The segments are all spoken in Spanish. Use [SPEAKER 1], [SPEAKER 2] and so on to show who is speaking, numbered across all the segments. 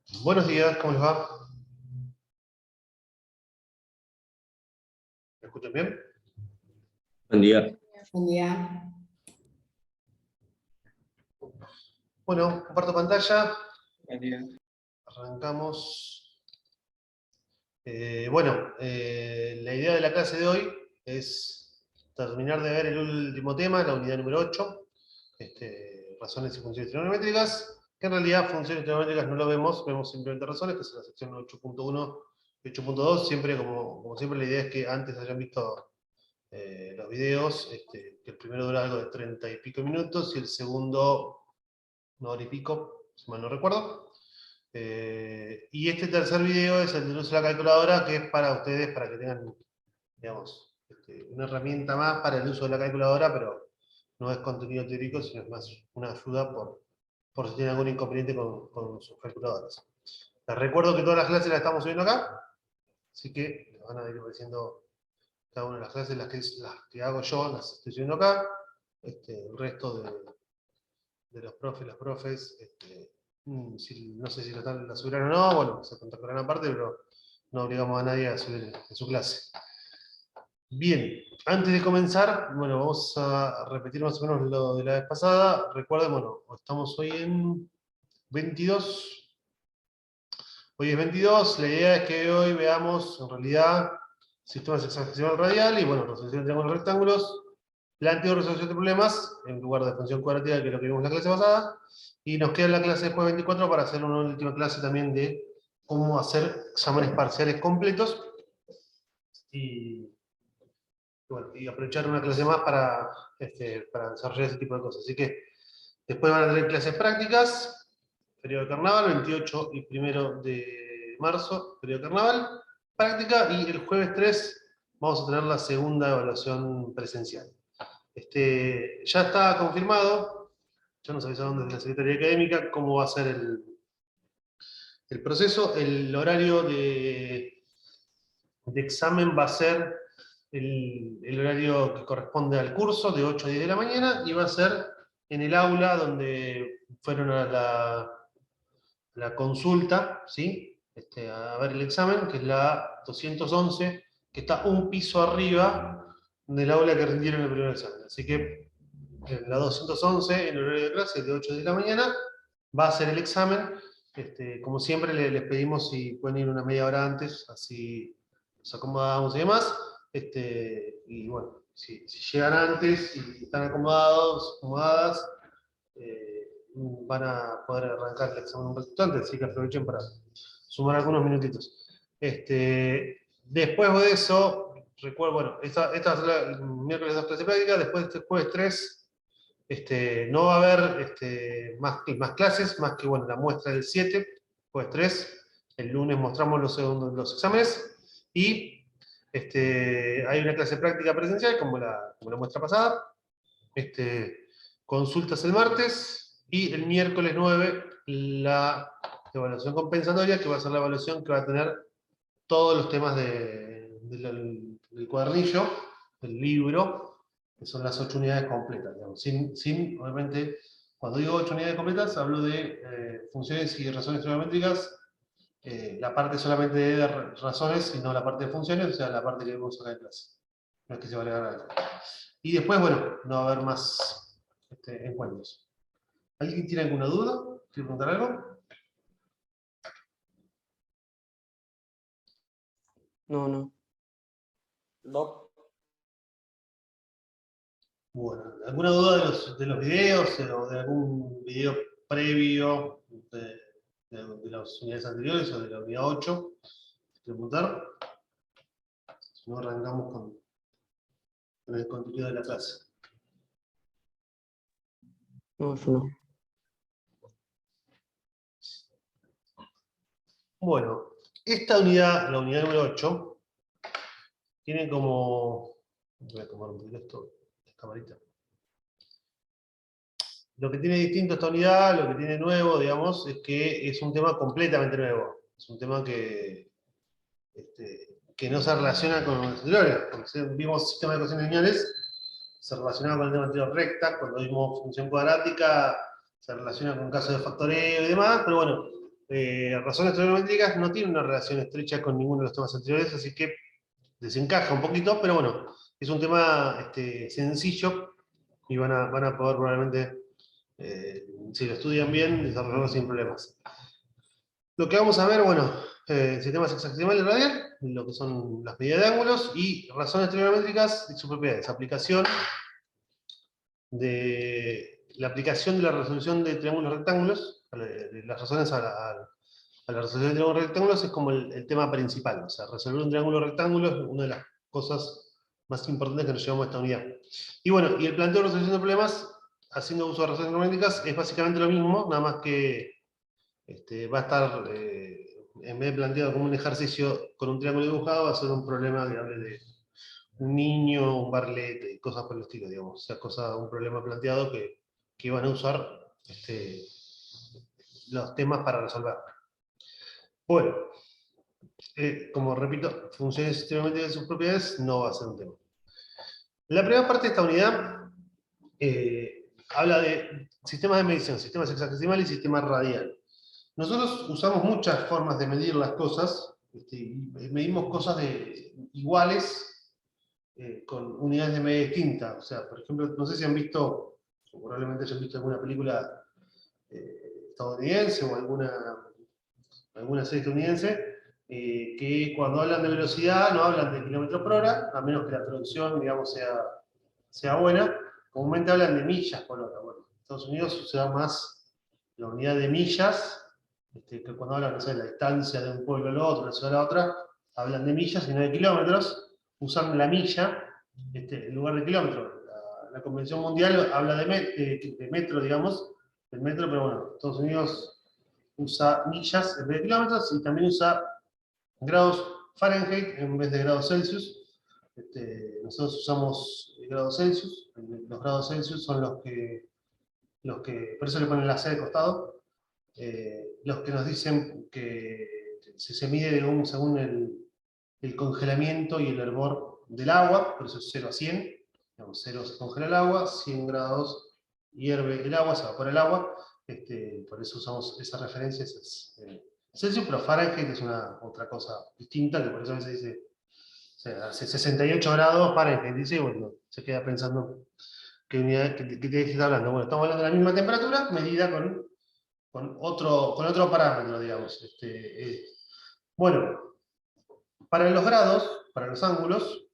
[SPEAKER 1] Buenos días, ¿cómo les va? ¿Me escuchan bien?
[SPEAKER 2] Buen día.
[SPEAKER 3] Buen día.
[SPEAKER 1] Bueno, comparto pantalla.
[SPEAKER 2] Buen día.
[SPEAKER 1] Arrancamos. La idea de la clase de hoy es terminar de ver el último tema, la unidad número 8, razones y funciones trigonométricas, que en realidad funciones trigonométricas no lo vemos, vemos simplemente razones, que es la sección 8.1 y 8.2. Siempre, como siempre, la idea es que antes hayan visto los videos, que el primero dura algo de 30 y pico minutos y el segundo 1 hora y pico, si mal no recuerdo. Y este tercer video es el del uso de la calculadora, que es para ustedes, para que tengan, digamos, una herramienta más para el uso de la calculadora, pero no es contenido teórico, sino es más una ayuda por si tienen algún inconveniente con sus calculadoras. Les recuerdo que todas las clases las estamos subiendo acá, así que les van a ir apareciendo cada una de las clases, las que hago yo, las estoy subiendo acá. El resto de los profes, las profes, no sé si la subirán o no, bueno, se contactarán aparte, pero no obligamos a nadie a subir en su clase. Bien, antes de comenzar, bueno, vamos a repetir más o menos lo de la vez pasada. Recuerden, bueno, estamos hoy en 22. Hoy es 22, la idea es que hoy veamos, en realidad, sistemas hexadecimal radial y, bueno, resolución de triángulos rectángulos, planteo resolución de problemas, en lugar de función cuadratura, que es lo que vimos en la clase pasada, y nos queda la clase después 24 para hacer una última clase también de cómo hacer exámenes parciales completos, y, bueno, y aprovechar una clase más para desarrollar ese tipo de cosas. Así que después van a tener clases prácticas, periodo de carnaval, 28 y 1 de marzo, periodo de carnaval, práctica, y el jueves 3 vamos a tener la segunda evaluación presencial. Ya está confirmado, ya nos avisaron desde la Secretaría Académica cómo va a ser el proceso. El horario de examen va a ser el horario que corresponde al curso, de 8 a 10 de la mañana, y va a ser en el aula donde fueron a la consulta, ¿sí? A ver el examen, que es la 211, que está un piso arriba del aula que rindieron el primer examen. Así que en la 211, en el horario de clase, de 8 de la mañana, va a ser el examen. Como siempre, les pedimos si pueden ir una media hora antes, así nos acomodamos y demás. Y bueno, si llegan antes y están acomodados, acomodadas, van a poder arrancar el examen un ratito antes, así que aprovechen para sumar algunos minutitos. Después de eso, recuerdo, bueno, esta es el miércoles 2 clase práctica, después de este jueves 3, no va a haber más clases, más que, bueno, la muestra del 7, jueves 3, el lunes mostramos los exámenes, y hay una clase práctica presencial, como la muestra pasada, consultas el martes, y el miércoles 9 la evaluación compensatoria, que va a ser la evaluación que va a tener todos los temas del cuadernillo, del libro, que son las 8 unidades completas, digamos. Obviamente, cuando digo 8 unidades completas, hablo de funciones y razones trigonométricas, la parte solamente de razones y no la parte de funciones, o sea, la parte que vemos acá en clase. No es que se va a agregar acá. Y después, bueno, no va a haber más encuentros. ¿Alguien tiene alguna duda? ¿Quiere preguntar algo?
[SPEAKER 2] No.
[SPEAKER 4] No.
[SPEAKER 1] Bueno, ¿alguna duda de los videos o de algún video previo de las unidades anteriores o de la unidad 8? ¿Quiere preguntar? Si no, arrancamos con el contenido de la clase.
[SPEAKER 2] No, yo no.
[SPEAKER 1] Bueno, esta unidad, la unidad número 8, tiene como... Voy a tomar un poquito esto, esta camarita. Lo que tiene distinto esta unidad, lo que tiene nuevo, digamos, es que es un tema completamente nuevo. Es un tema que no se relaciona con los anteriores. Cuando vimos sistema de ecuaciones lineales, se relacionaba con el tema anterior recta. Cuando vimos función cuadrática, se relaciona con casos de factoreo y demás. Pero bueno, razones trigonométricas no tienen una relación estrecha con ninguno de los temas anteriores, así que desencaja un poquito, pero bueno, es un tema sencillo y van a poder probablemente, si lo estudian bien, desarrollarlo sin problemas. Lo que vamos a ver, bueno, sistemas hexagesimales radial, lo que son las medidas de ángulos y razones trigonométricas y sus propiedades. Aplicación de la resolución de triángulos rectángulos, de las razones a la resolución de triángulos rectángulos es como el tema principal. O sea, resolver un triángulo rectángulo es una de las cosas más importantes que nos llevamos a esta unidad. Y bueno, y el planteo de resolución de problemas, haciendo uso de razones trigonométricas, es básicamente lo mismo, nada más que va a estar, en vez de planteado como un ejercicio con un triángulo dibujado, va a ser un problema que hable de un niño, un barlete, y cosas por el estilo, digamos. O sea, un problema planteado que van a usar los temas para resolver. Bueno, como repito, funciones trigonométricas de sus propiedades no va a ser un tema. La primera parte de esta unidad habla de sistemas de medición, sistemas hexagesimales y sistemas radial. Nosotros usamos muchas formas de medir las cosas, y medimos cosas iguales con unidades de medida distintas. O sea, por ejemplo, no sé si han visto, o probablemente hayan visto alguna película estadounidense o alguna serie estadounidense, que cuando hablan de velocidad no hablan de kilómetros por hora, a menos que la traducción, digamos, sea buena. Comúnmente hablan de millas por hora. Bueno, en Estados Unidos se usa más la unidad de millas, que cuando hablan, no sé, de la distancia de un pueblo al otro, de una ciudad a la otra, hablan de millas y no de kilómetros, usan la milla en lugar de kilómetro. La Convención Mundial habla de metro, digamos, del metro, pero bueno, Estados Unidos usa millas en vez de kilómetros y también usa grados Fahrenheit en vez de grados Celsius. Nosotros usamos grados Celsius, los grados Celsius son los que, por eso le ponen la C de costado, los que nos dicen que se mide según el congelamiento y el hervor del agua, por eso es 0 a 100, digamos, 0 se congela el agua, 100 grados hierve el agua, se evapora el agua, por eso usamos esa referencia, Celsius, pero Fahrenheit es otra cosa distinta, que por eso a veces dice, o sea, hace 68 grados Fahrenheit, dice, y bueno, se queda pensando qué unidad, qué está hablando. Bueno, estamos hablando de la misma temperatura, medida con otro parámetro, digamos. Bueno, para los grados, para los ángulos,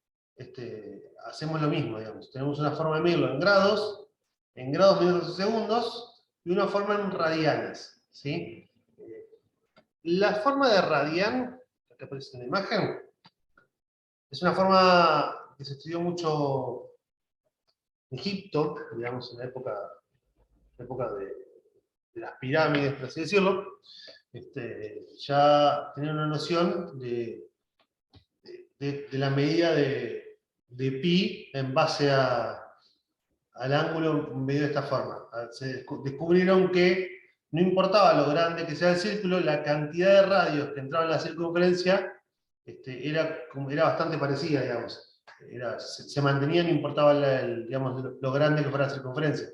[SPEAKER 1] hacemos lo mismo, digamos. Tenemos una forma de medirlo en grados medidos en segundos, y una forma en radianes, ¿sí? La forma de radian, que aparece en la imagen, es una forma que se estudió mucho en Egipto, digamos, en la época de las pirámides, por así decirlo. Ya tenían una noción de la medida de pi en base al ángulo medido de esta forma. Se descubrieron que no importaba lo grande que sea el círculo, la cantidad de radios que entraban en la circunferencia era bastante parecida, digamos. Se mantenía, no importaba digamos, lo grande que fuera la circunferencia.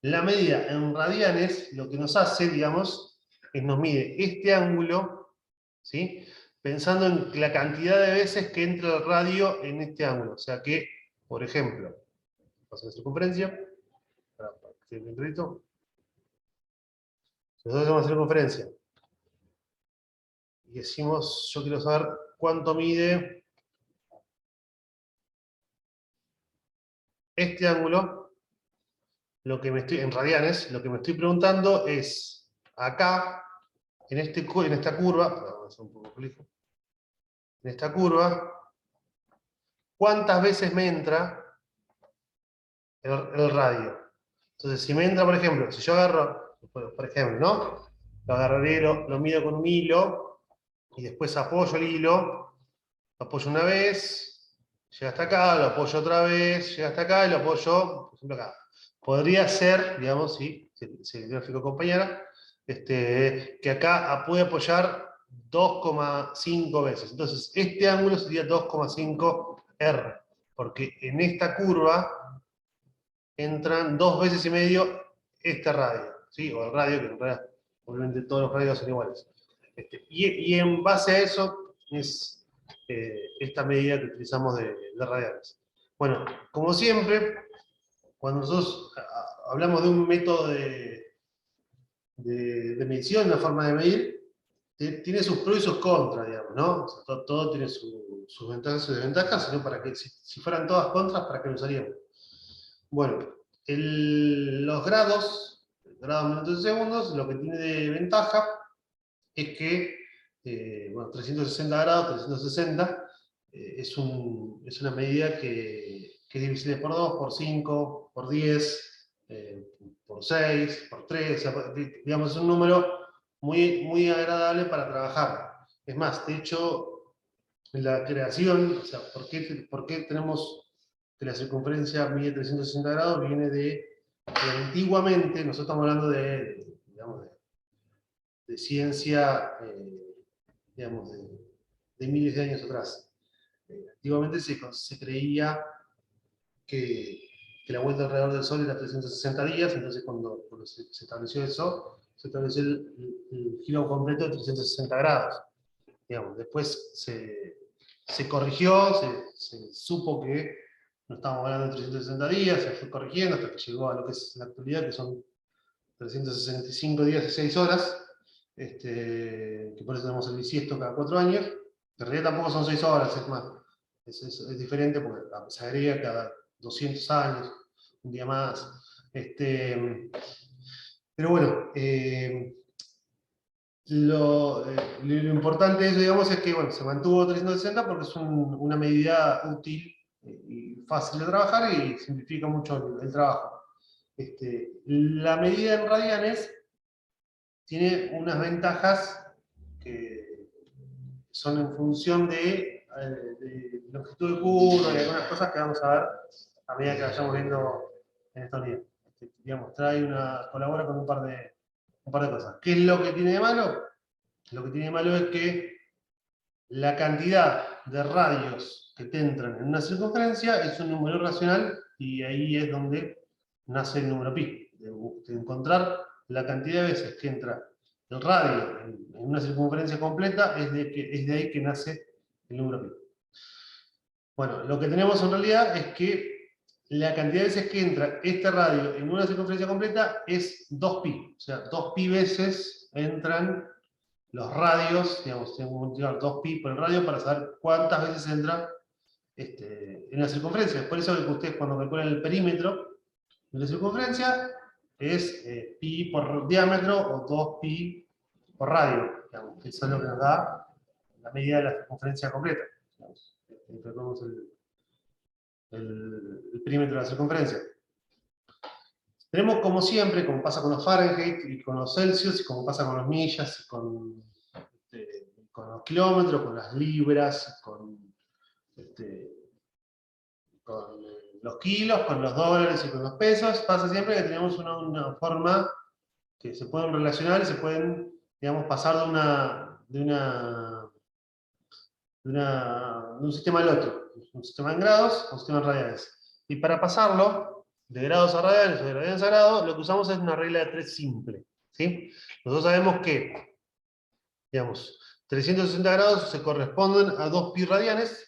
[SPEAKER 1] La medida en radianes, lo que nos hace, digamos, es nos mide este ángulo, ¿sí? Pensando en la cantidad de veces que entra el radio en este ángulo. O sea que, por ejemplo, vamos a la circunferencia, para que esté bien clarito. Nosotros hacemos la circunferencia y decimos, yo quiero saber cuánto mide este ángulo, en radianes, lo que me estoy preguntando es, acá, en esta curva, vamos a un poco prolijo, en esta curva, ¿cuántas veces me entra el radio? Entonces, si me entra, por ejemplo, si yo agarro, por ejemplo, ¿no? Lo agarraré, lo mido con un hilo, y después apoyo el hilo, lo apoyo una vez, llega hasta acá, lo apoyo otra vez, llega hasta acá, y lo apoyo, por ejemplo, acá. Podría ser, digamos, si el gráfico acompañara, que acá puede apoyar 2,5 veces. Entonces, este ángulo sería 2,5 R, porque en esta curva entran 2 veces y medio este radio, ¿sí? O el radio, que en realidad obviamente todos los radios son iguales. Y en base a eso es esta medida que utilizamos de radianes. Bueno, como siempre, cuando nosotros hablamos de un método de medición, una forma de medir, tiene sus pros y sus contras, digamos, ¿no? O sea, todo tiene sus ventajas y sus desventajas, sino para que, si fueran todas contras, ¿para qué lo usaríamos? Bueno, los grados, minutos y segundos, lo que tiene de ventaja es que, bueno, 360 grados, 360, es una medida que es divisible por 2, por 5, por 10, por 6, por 3, o sea, digamos, es un número muy, muy agradable para trabajar. Es más, de hecho, en la creación, o sea, ¿por qué tenemos que la circunferencia mide 360 grados? Viene de que antiguamente, nosotros estamos hablando digamos, de ciencia, digamos, de miles de años atrás. Antiguamente se creía que la vuelta alrededor del Sol era 360 días, entonces cuando se estableció eso, se estableció el giro completo de 360 grados. Digamos, después se corrigió, se supo que no estábamos hablando de 360 días, se fue corrigiendo hasta que llegó a lo que es la actualidad, que son 365 días y 6 horas, que por eso tenemos el bisiesto cada 4 años, que en realidad tampoco son 6 horas, es más, es diferente porque se agrega cada 200 años, un día más. Pero bueno, lo importante de eso, digamos, es que bueno, se mantuvo 360 porque es una medida útil y fácil de trabajar y simplifica mucho el trabajo. La medida en radianes tiene unas ventajas que son en función de longitud de curva y algunas cosas que vamos a ver a medida que vayamos viendo en estos días. Digamos, colabora con un par de cosas. ¿Qué es lo que tiene de malo? Lo que tiene de malo es que la cantidad de radios que te entran en una circunferencia es un número racional y ahí es donde nace el número pi. De encontrar la cantidad de veces que entra el radio en una circunferencia completa, es de ahí que nace el número pi. Bueno, lo que tenemos en realidad es que la cantidad de veces que entra este radio en una circunferencia completa es 2pi. O sea, 2pi veces entran los radios, digamos, tengo que multiplicar 2pi por el radio para saber cuántas veces entra en la circunferencia. Por eso que ustedes cuando calculan el perímetro de la circunferencia es pi por diámetro o 2pi por radio, digamos, que eso es lo que nos da la medida de la circunferencia completa. Digamos, el perímetro de la circunferencia. Tenemos, como siempre, como pasa con los Fahrenheit y con los Celsius, y como pasa con los millas, y con los kilómetros, con las libras, con los kilos, con los dólares y con los pesos, pasa siempre que tenemos una forma que se pueden relacionar y se pueden, digamos, pasar de un sistema al otro, un sistema en grados o un sistema en radianes. Y para pasarlo de grados a radianes o de radianes a grados, lo que usamos es una regla de 3 simple. ¿Sí? Nosotros sabemos que, digamos, 360 grados se corresponden a 2pi radianes.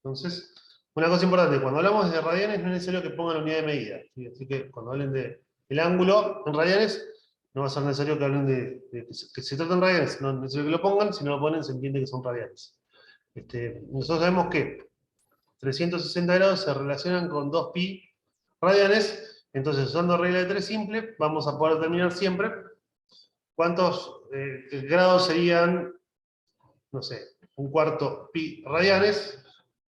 [SPEAKER 1] Entonces, una cosa importante, cuando hablamos de radianes no es necesario que pongan la unidad de medida. ¿Sí? Así que cuando hablen del ángulo en radianes, no va a ser necesario que hablen que se tratan radianes, no es necesario que lo pongan, si no lo ponen se entiende que son radianes. Nosotros sabemos que 360 grados se relacionan con 2pi radianes, entonces usando regla de 3 simple, vamos a poder determinar siempre cuántos grados serían, no sé, 1/4 pi radianes,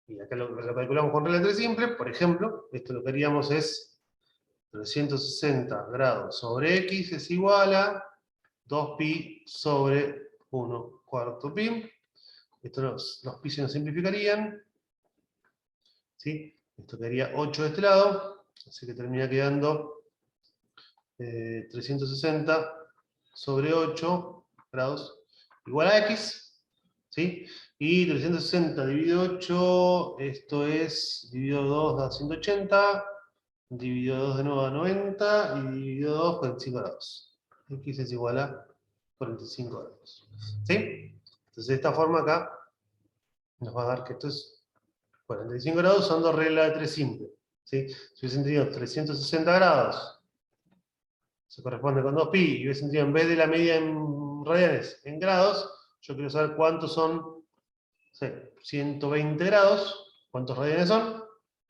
[SPEAKER 1] y acá lo calculamos con regla de 3 simple, por ejemplo, esto lo que haríamos es 360 grados sobre x es igual a 2pi sobre 1/4 pi. Los pi se nos simplificarían, ¿sí? Esto quedaría 8 de este lado, así que termina quedando 360 sobre 8 grados igual a x, ¿sí? Y 360 dividido 8, esto es, dividido 2 da 180, dividido 2 de nuevo da 90, y dividido 2 45 grados. X es igual a 45 grados. ¿Sí? Entonces de esta forma acá nos va a dar que esto es 45 grados usando regla de 3 simple. ¿Sí? Si hubiesen tenido 360 grados, se corresponde con 2pi, y hubiesen tenido en vez de la medida en radianes, en grados, yo quiero saber cuántos son, no sé, 120 grados, ¿cuántos radianes son?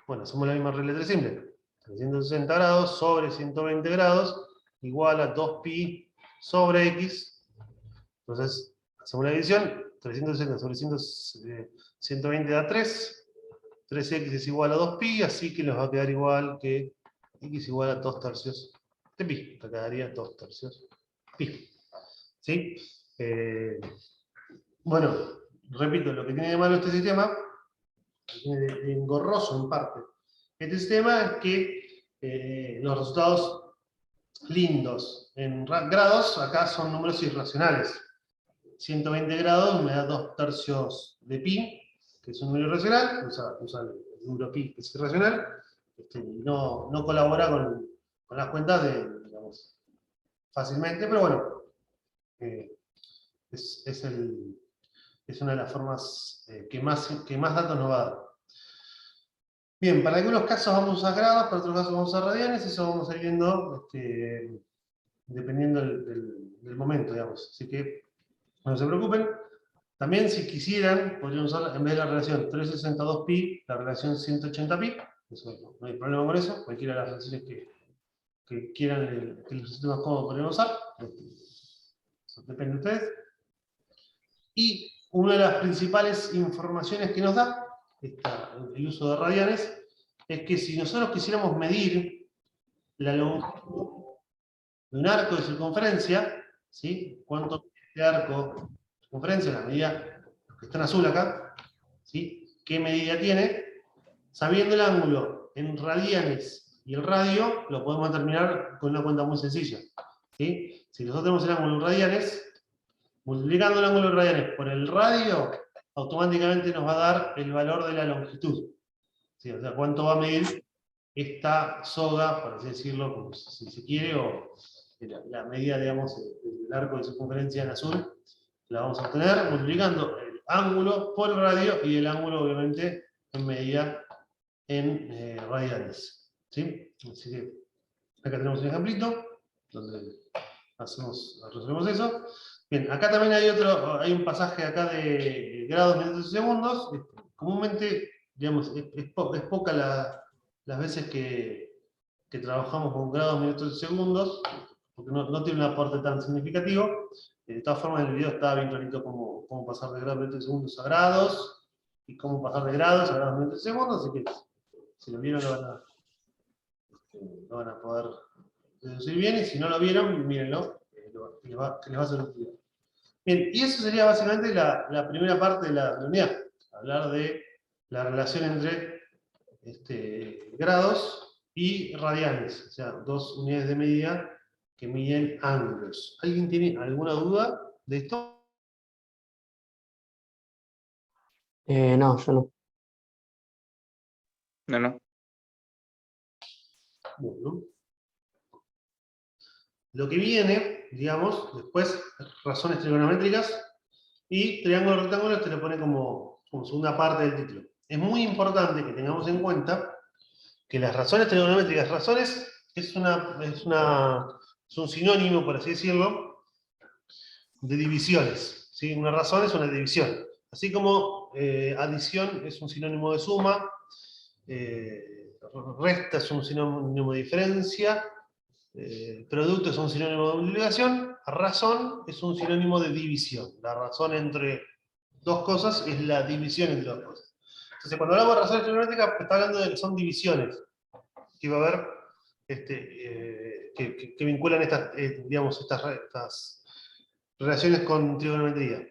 [SPEAKER 1] Bueno, hacemos la misma regla de 3 simple. 360 grados sobre 120 grados igual a 2pi sobre x. Entonces, hacemos la división. 360 sobre 120 da 3. 3x es igual a 2pi, así que nos va a quedar igual que x igual a 2 tercios de pi. Te quedaría 2 tercios pi. ¿Sí? Bueno, repito, lo que tiene de malo este sistema, que tiene de engorroso en parte, este sistema es que los resultados lindos en grados acá son números irracionales. 120 grados me da 2 tercios de pi, que es un número irracional, usa el número pi, que es irracional, y no colabora con las cuentas digamos, fácilmente, pero bueno, es una de las formas que más datos nos va a dar. Bien, para algunos casos vamos a usar grados, para otros casos vamos a usar radianes, eso vamos a ir viendo dependiendo del momento, digamos. Así que no se preocupen. También si quisieran, podrían usar en vez de la relación 362pi, la relación 180pi. Eso, no hay problema con eso. Cualquiera de las relaciones que quieran, que los sistemas cómodos podrían usar. Eso depende de ustedes. Y una de las principales informaciones que nos da el uso de radianes es que si nosotros quisiéramos medir la longitud de un arco de circunferencia, ¿sí? ¿Cuánto mide este arco de circunferencia? La medida, los que están azul acá, ¿sí? ¿Qué medida tiene? Sabiendo el ángulo en radianes y el radio, lo podemos determinar con una cuenta muy sencilla. ¿Sí? Si nosotros tenemos el ángulo en radianes, multiplicando el ángulo en radianes por el radio, automáticamente nos va a dar el valor de la longitud. ¿Sí? O sea, cuánto va a medir esta soga, por así decirlo, como si se quiere, o la medida, digamos, del arco de circunferencia en azul, la vamos a obtener multiplicando el ángulo por el radio y el ángulo, obviamente, en medida en radianes. ¿Sí? Así que acá tenemos un ejemplito donde resolvemos eso. Bien, acá también hay un pasaje acá de grados, minutos y segundos. Comúnmente, digamos, es poca las veces que trabajamos con grados, minutos y segundos, porque no tiene un aporte tan significativo. De todas formas, en el video está bien clarito cómo pasar de grados, minutos y segundos a grados, y cómo pasar de grados a grados, minutos y segundos, así que si lo vieron lo van a poder deducir bien, y si no lo vieron, mírenlo, que les va a ser útil. Bien, y eso sería básicamente la primera parte de la unidad, hablar de la relación entre grados y radianes, o sea, dos unidades de medida que miden ángulos. ¿Alguien tiene alguna duda de esto?
[SPEAKER 2] No, yo no.
[SPEAKER 4] No.
[SPEAKER 1] Bueno. Lo que viene, digamos, después, razones trigonométricas y triángulo rectángulo te lo pone como segunda parte del título. Es muy importante que tengamos en cuenta que las razones trigonométricas, razones es un sinónimo, por así decirlo, de divisiones. ¿Sí? Una razón es una división. Así como adición es un sinónimo de suma, resta es un sinónimo de diferencia, producto es un sinónimo de multiplicación, razón es un sinónimo de división. La razón entre dos cosas es la división entre dos cosas. Entonces, cuando hablamos de razones trigonométricas, está hablando de que son divisiones que va a haber que vinculan estas relaciones con trigonometría.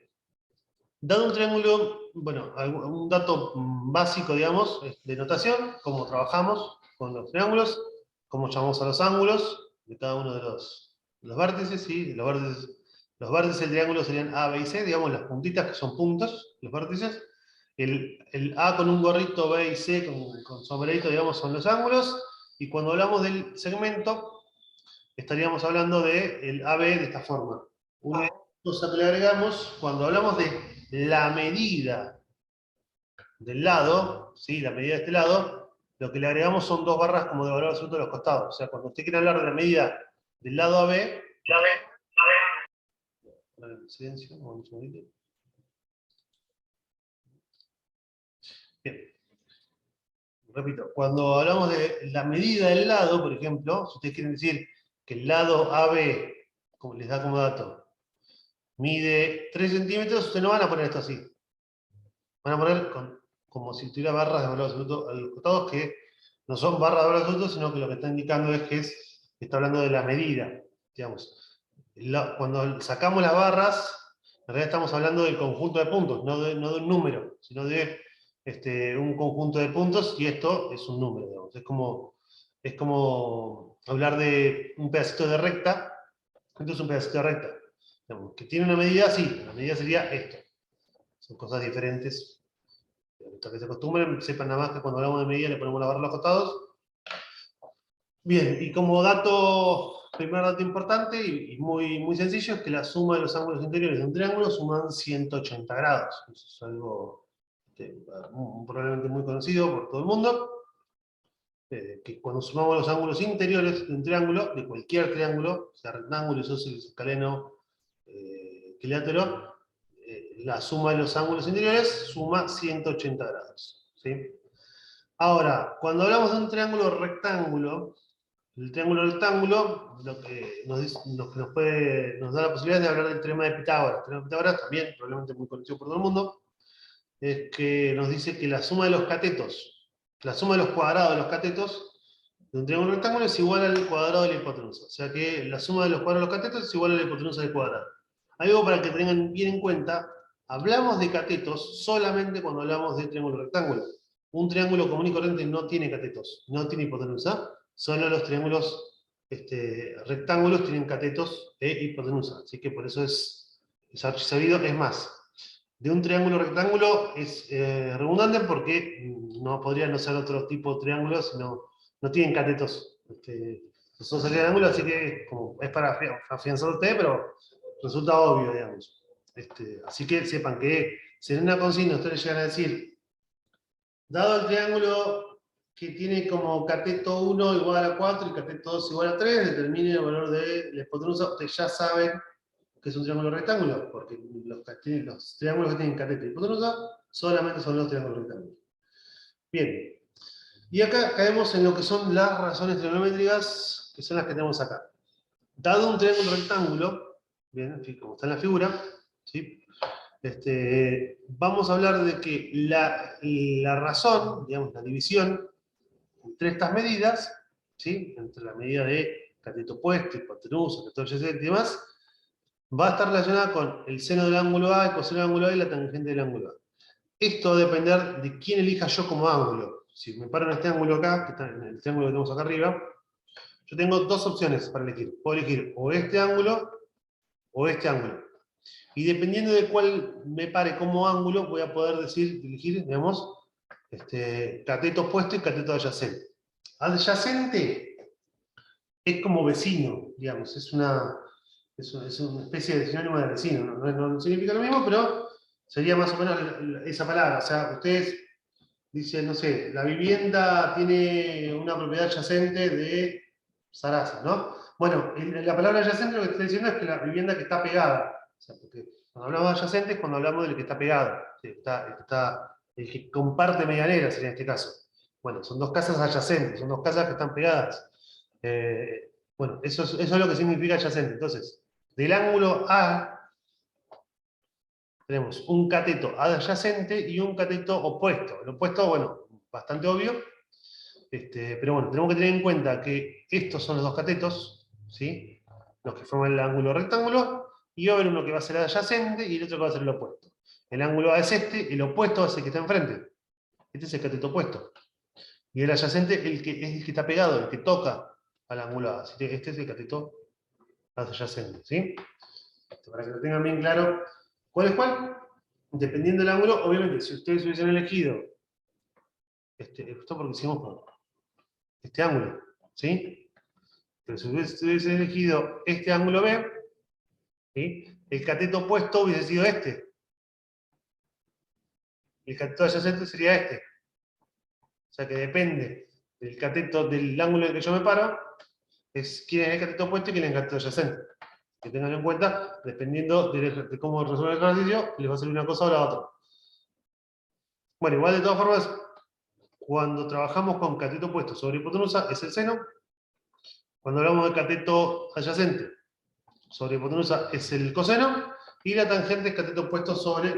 [SPEAKER 1] Dado un triángulo, bueno, un dato básico, digamos, de notación, cómo trabajamos con los triángulos, cómo llamamos a los ángulos de cada uno de los vértices, ¿sí? Los vértices del triángulo serían A, B y C, digamos, las puntitas que son puntos, los vértices. El A con un gorrito, B y C con sombrerito, digamos, son los ángulos. Y cuando hablamos del segmento, estaríamos hablando del AB de esta forma. cosa que le agregamos, cuando hablamos de la medida del lado, ¿sí? La medida de este lado, lo que le agregamos son dos barras como de valor absoluto de los costados. O sea, cuando usted quiere hablar de la medida del lado AB, silencio, un segundito. Bien. Repito, cuando hablamos de la medida del lado, por ejemplo, si ustedes quieren decir que el lado AB, como les da como dato, mide 3 centímetros, ustedes no van a poner esto así. Van a poner como si tuviera barras de valor absoluto a los costados, que no son barras de valor absoluto, sino que lo que está indicando es que está hablando de la medida, digamos. Cuando sacamos las barras, en realidad estamos hablando del conjunto de puntos, no de un número, sino de un conjunto de puntos, y esto es un número, digamos. Es como hablar de un pedacito de recta, esto es un pedacito de recta, digamos, que tiene una medida así, la medida sería esto. Son cosas diferentes. Para que se acostumbren, sepan nada más que cuando hablamos de medida le ponemos la barra a los costados. Bien, y como primer dato importante y muy sencillo, es que la suma de los ángulos interiores de un triángulo suman 180 grados. Eso es algo probablemente muy conocido por todo el mundo. Que cuando sumamos los ángulos interiores de un triángulo, de cualquier triángulo, sea rectángulo, isósceles, escaleno, equilátero, la suma de los ángulos interiores suma 180 grados. ¿Sí? Ahora, cuando hablamos de un triángulo rectángulo, el triángulo rectángulo, lo que nos da la posibilidad de hablar del teorema de Pitágoras. El teorema de Pitágoras, también probablemente muy conocido por todo el mundo, es que nos dice que la suma de los catetos, la suma de los cuadrados de los catetos de un triángulo rectángulo es igual al cuadrado de la hipotenusa. O sea que la suma de los cuadrados de los catetos es igual a la hipotenusa del cuadrado. Algo para que tengan bien en cuenta, hablamos de catetos solamente cuando hablamos de triángulo rectángulo. Un triángulo común y corriente no tiene catetos, no tiene hipotenusa, solo los triángulos rectángulos tienen catetos e hipotenusa. Así que por eso es sabido. Es más, de un triángulo rectángulo es redundante porque no podría no ser otro tipo de triángulos, no tienen catetos. Son salidas de ángulo, así que es para afianzar a ustedes, pero resulta obvio, digamos. Así que sepan que si en una consigna ustedes llegan a decir, dado el triángulo que tiene como cateto 1 igual a 4 y cateto 2 igual a 3, determine el valor de la hipotenusa, ustedes ya saben que es un triángulo rectángulo, porque los triángulos que tienen cateto y hipotenusa solamente son los triángulos rectángulos. Bien, y acá caemos en lo que son las razones trigonométricas, que son las que tenemos acá. Dado un triángulo rectángulo, bien, como está en la figura, ¿sí? Vamos a hablar de que la razón, digamos, la división entre estas medidas, ¿sí? Entre la medida de cateto opuesto, hipotenusa, cateto adyacente y demás, va a estar relacionada con el seno del ángulo A, el coseno del ángulo A y la tangente del ángulo A. Esto va a depender de quién elija yo como ángulo. Si me paro en este ángulo acá, que está en el triángulo que tenemos acá arriba, yo tengo dos opciones para elegir. Puedo elegir o este ángulo o este ángulo. Y dependiendo de cuál me pare como ángulo, voy a poder elegir, digamos, cateto opuesto y cateto adyacente. Adyacente es como vecino, digamos, es una especie de sinónimo de vecino. No significa lo mismo, pero sería más o menos esa palabra. O sea, ustedes dicen, no sé, la vivienda tiene una propiedad adyacente de Sarasa, ¿no? Bueno, la palabra adyacente lo que estoy diciendo es que la vivienda que está pegada. O sea, porque cuando hablamos de adyacente es cuando hablamos del que está pegado. El que comparte medianera sería en este caso. Bueno, son dos casas adyacentes, son dos casas que están pegadas. Bueno, eso es lo que significa adyacente. Entonces, del ángulo A tenemos un cateto adyacente y un cateto opuesto. El opuesto, bueno, bastante obvio. Pero bueno, tenemos que tener en cuenta que estos son los dos catetos, ¿sí? Los que forman el ángulo rectángulo, y va a haber uno que va a ser adyacente y el otro que va a ser el opuesto. El ángulo A es este, el opuesto es el que está enfrente. Este es el cateto opuesto. Y el adyacente es el que está pegado, el que toca al ángulo A. Así que este es el cateto adyacente, ¿sí? Para que lo tengan bien claro, ¿cuál es cuál? Dependiendo del ángulo, obviamente, si ustedes hubiesen elegido, esto porque hicimos por este ángulo, ¿sí? Pero si hubiesen elegido este ángulo B, ¿sí? el cateto opuesto hubiese sido este. El cateto adyacente sería este. O sea que depende del cateto, del ángulo en el que yo me paro, es quién es el cateto opuesto y quién es el cateto adyacente. Que tengan en cuenta, dependiendo de cómo resuelve el ejercicio, les va a salir una cosa o la otra. Bueno, igual de todas formas, cuando trabajamos con cateto opuesto sobre hipotenusa, es el seno. Cuando hablamos de cateto adyacente sobre hipotenusa, es el coseno. Y la tangente es cateto opuesto sobre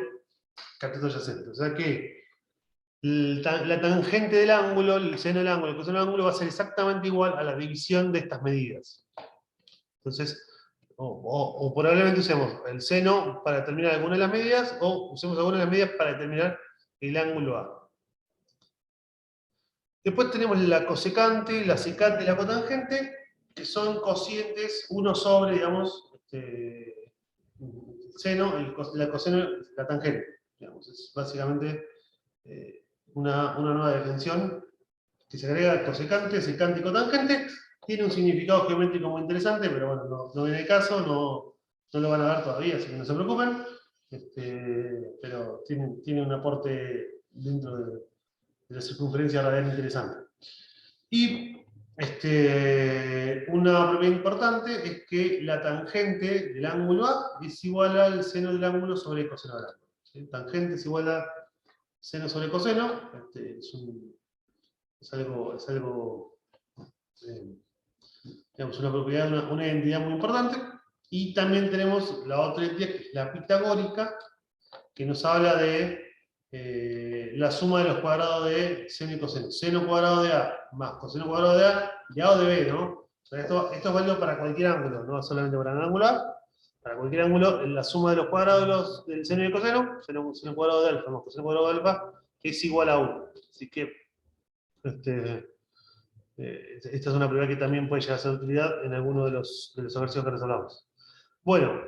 [SPEAKER 1] cateto adyacente. O sea que la tangente del ángulo, el seno del ángulo, el coseno del ángulo va a ser exactamente igual a la división de estas medidas. Entonces, o probablemente usemos el seno para determinar alguna de las medidas, o usemos alguna de las medidas para determinar el ángulo A. Después tenemos la cosecante, la secante y la cotangente, que son cocientes 1 sobre, digamos, el seno, la coseno, la tangente. Digamos, es básicamente una nueva definición que se agrega cosecante, secante y cotangente. Tiene un significado geométrico muy interesante, pero bueno, no viene el caso, no lo van a ver todavía, así que no se preocupen. Pero tiene un aporte dentro de la circunferencia radial interesante. Y una propiedad importante es que la tangente del ángulo A es igual al seno del ángulo sobre el coseno del ángulo. ¿Sí? Tangente es igual a seno sobre coseno. Es algo digamos, una propiedad, una identidad muy importante. Y también tenemos la otra identidad, que es la pitagórica, que nos habla de la suma de los cuadrados de seno y coseno. Seno cuadrado de A más coseno cuadrado de A, de A o de B, ¿no? O sea, esto es válido para cualquier ángulo, no solamente para un ángulo A. Para cualquier ángulo, la suma de los cuadrados del seno y el coseno, seno cuadrado de alfa más coseno cuadrado de alfa, es igual a 1. Así que esta es una propiedad que también puede llegar a ser de utilidad en alguno de los ejercicios que resolvamos. Bueno,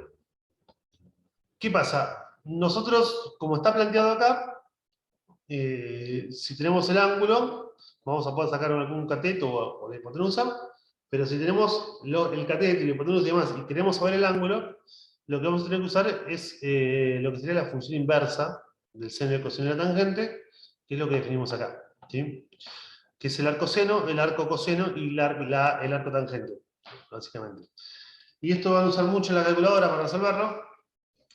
[SPEAKER 1] ¿qué pasa? Nosotros, como está planteado acá, si tenemos el ángulo, vamos a poder sacar algún cateto o la hipotenusa, pero si tenemos el cateto y la hipotenusa y demás, y queremos saber el ángulo, lo que vamos a tener que usar es lo que sería la función inversa del seno y el coseno de la tangente, que es lo que definimos acá, ¿sí? Que es el arco seno, el arco coseno y el arco tangente, básicamente. Y esto van a usar mucho en la calculadora para resolverlo.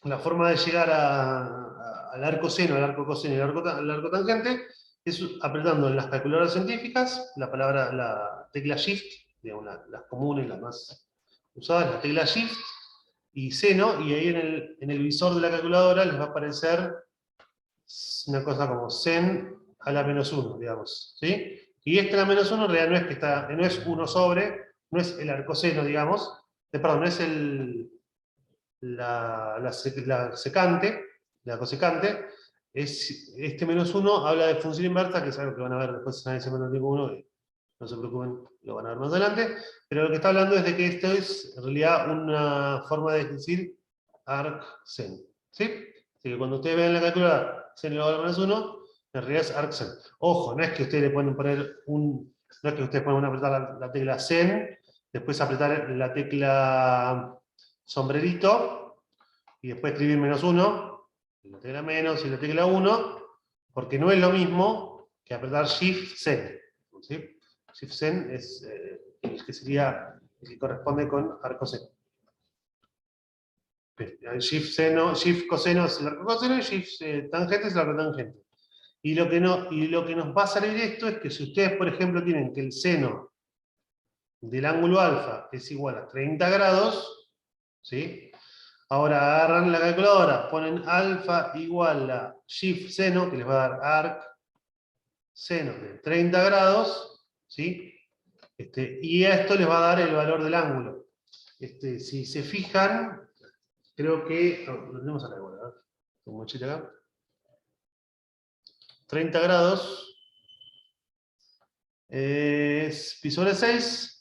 [SPEAKER 1] La forma de llegar al arco seno, al arco coseno y al arco tangente es apretando en las calculadoras científicas la tecla Shift, digamos, las comunes, las más usadas, la tecla Shift y seno, y ahí en el visor de la calculadora les va a aparecer una cosa como sen a la menos 1, digamos, ¿sí? Y a la menos 1 en realidad no es 1 sobre, no es el arcoseno, digamos, perdón, no es la secante, la cosecante, este menos 1 habla de función inversa, que es algo que van a ver después en análisis matemático 1, y no se preocupen, lo van a ver más adelante, pero lo que está hablando es de que esto es en realidad una forma de decir arc-sen, ¿sí? Así que cuando ustedes vean la calculadora sen elevado a la menos 1, en realidad es arc-sen. Ojo, no es que ustedes le pueden poner no es que ustedes pueden apretar la tecla sen, después apretar la tecla sombrerito, y después escribir menos 1, la tecla menos y la tecla 1, porque no es lo mismo que apretar Shift Sen. ¿Sí? Shift Sen es el que sería el que corresponde con arco seno. Shift coseno es el arco coseno y Shift tangente es el arco tangente. Y lo que nos va a salir esto es que si ustedes, por ejemplo, tienen que el seno del ángulo alfa es igual a 30 grados, ¿sí? Ahora agarran la calculadora, ponen alfa igual a shift seno, que les va a dar arc seno de 30 grados, ¿sí? Y a esto les va a dar el valor del ángulo. Si se fijan, creo que... lo tenemos a la calculadora, un mochito acá. 30 grados es pi sobre 6.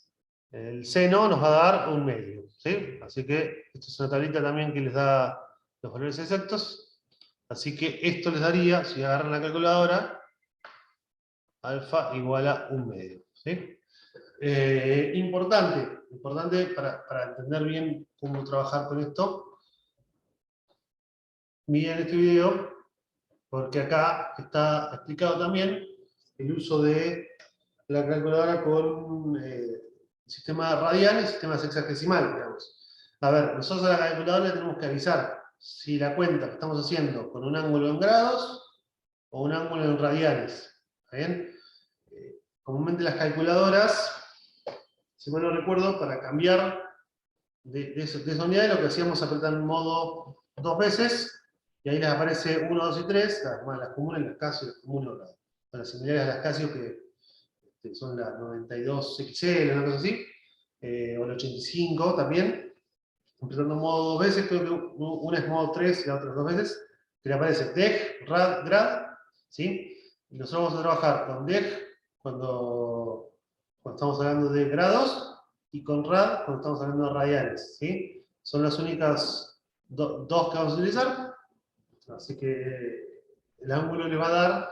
[SPEAKER 1] El seno nos va a dar un medio, ¿sí? Así que esto es una tablita también que les da los valores exactos. Así que esto les daría, si agarran la calculadora, alfa igual a un medio, ¿sí? Importante para entender bien cómo trabajar con esto. miren este video, porque acá está explicado también el uso de la calculadora con sistema radial y sistema sexagesimal, digamos. A ver, nosotros a la calculadora le tenemos que avisar si la cuenta que estamos haciendo con un ángulo en grados o un ángulo en radianes. ¿Está bien? Comúnmente las calculadoras, si mal no recuerdo, para cambiar de esa unidad, lo que hacíamos apretar en modo 2 veces, y ahí les aparece 1, 2 y 3, las comunes, las Casio, las comunes, las similares a las Casio, que son las 92XL, una cosa así, o la 85 también, apretando en modo 2 veces, creo que una es modo 3 y la otra es 2 veces, que le aparece DEG, RAD, GRAD, ¿sí? Y nosotros vamos a trabajar con DEG cuando estamos hablando de grados, y con rad cuando estamos hablando de radianes, ¿sí? Son las únicas dos que vamos a utilizar, así que el ángulo le va a dar,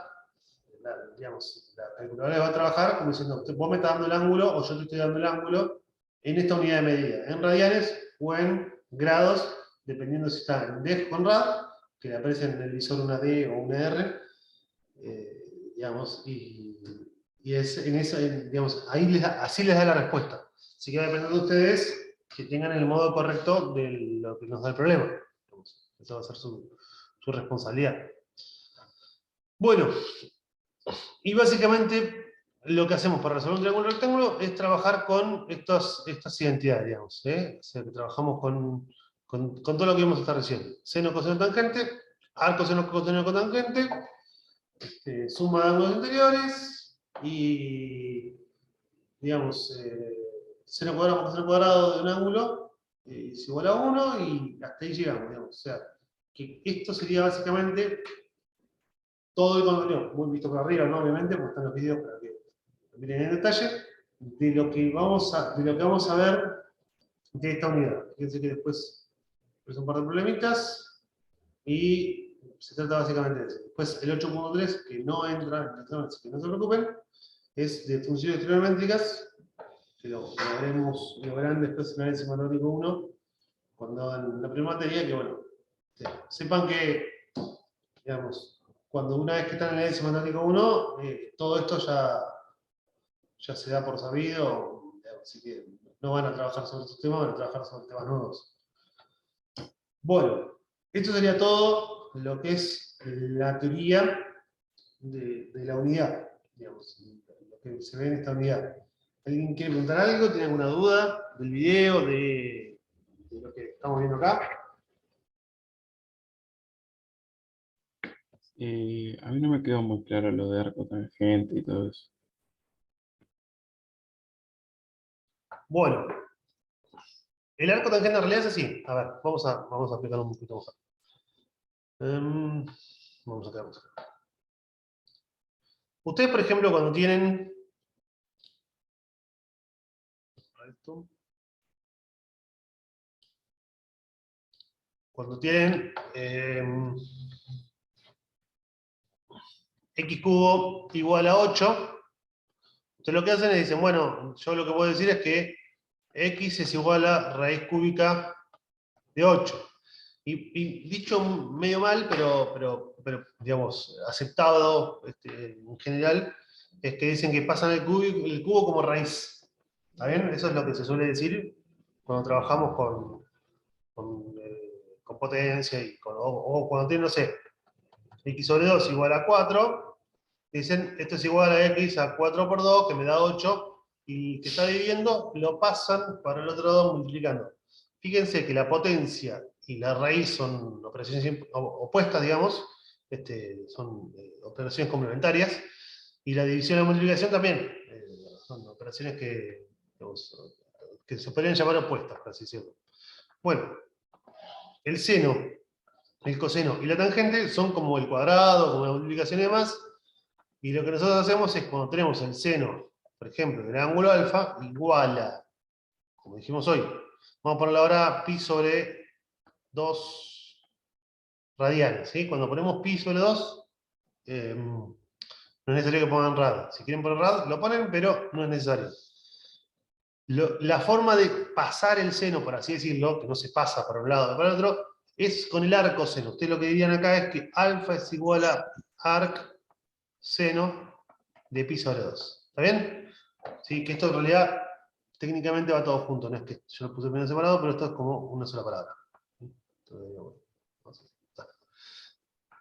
[SPEAKER 1] digamos, la calculadora le va a trabajar como diciendo, vos me estás dando el ángulo o yo te estoy dando el ángulo en esta unidad de medida, en radianes o en grados, dependiendo si está en DEG con rad, que le aparece en el visor una D o una R, digamos, y es en eso, digamos, ahí así les da la respuesta. Así que va a depender de ustedes que tengan el modo correcto de lo que nos da el problema. Esa va a ser su responsabilidad. Bueno, y básicamente lo que hacemos para resolver un triángulo rectángulo es trabajar con estas identidades, digamos. O sea, que trabajamos con todo lo que vimos hasta recién. Seno, coseno, tangente, arco, seno, coseno, cotangente, suma de ángulos interiores, y digamos, seno cuadrado por coseno cuadrado de un ángulo es igual a 1, y hasta ahí llegamos, digamos. O sea, que esto sería básicamente todo el contenido, muy visto por arriba, ¿no? Obviamente, porque están los videos para que lo miren en detalle, de lo que vamos a ver de esta unidad. Fíjense que después un par de problemitas, y se trata básicamente de eso. Después el 8.3, que no entra en el examen, así que no se preocupen, es de funciones trigonométricas, que lo verán después en análisis matemático 1, cuando hagan la primera materia, que bueno, sepan que, digamos, cuando una vez que están en el análisis matemático 1, todo esto ya se da por sabido, así que no van a trabajar sobre estos temas, van a trabajar sobre temas nuevos. Bueno, esto sería todo lo que es la teoría de la unidad, digamos, lo que se ve en esta unidad. ¿Alguien quiere preguntar algo? ¿Tiene alguna duda del video, de lo que estamos viendo acá?
[SPEAKER 3] A mí no me quedó muy claro lo de arco tangente y todo eso.
[SPEAKER 1] Bueno, el arco tangente en realidad es así. A ver, vamos a aplicarlo un poquito mejor. Vamos a quedarnos acá. Ustedes, por ejemplo, cuando tienen... Cuando tienen x cubo igual a 8, ustedes lo que hacen es dicen, bueno, yo lo que puedo decir es que x es igual a raíz cúbica de 8. Y dicho medio mal, pero digamos, aceptado en general, es que dicen que pasan el cubo como raíz. ¿Está bien? Eso es lo que se suele decir cuando trabajamos con potencia, o cuando tienen, no sé, x sobre 2 igual a 4, dicen, esto es igual a x a 4 por 2, que me da 8, y que está dividiendo, lo pasan para el otro lado multiplicando. Fíjense que la potencia y la raíz son operaciones opuestas, digamos, son operaciones complementarias, y la división y la multiplicación también, son operaciones que, digamos, que se podrían llamar opuestas, por así decirlo. Bueno, el seno, el coseno y la tangente son como el cuadrado, como la multiplicación y demás, y lo que nosotros hacemos es cuando tenemos el seno, por ejemplo, del ángulo alfa, igual a, como dijimos hoy, vamos a ponerle ahora pi sobre 2 radianes, ¿sí? Cuando ponemos pi sobre 2, no es necesario que pongan rad. Si quieren poner rad, lo ponen, pero no es necesario. La forma de pasar el seno, por así decirlo, que no se pasa para un lado o para el otro, es con el arco seno. Ustedes lo que dirían acá es que alfa es igual a arc seno de pi sobre 2. ¿Está bien? ¿Sí? Que esto en realidad técnicamente va todo junto, no es que yo lo puse bien separado, pero esto es como una sola palabra.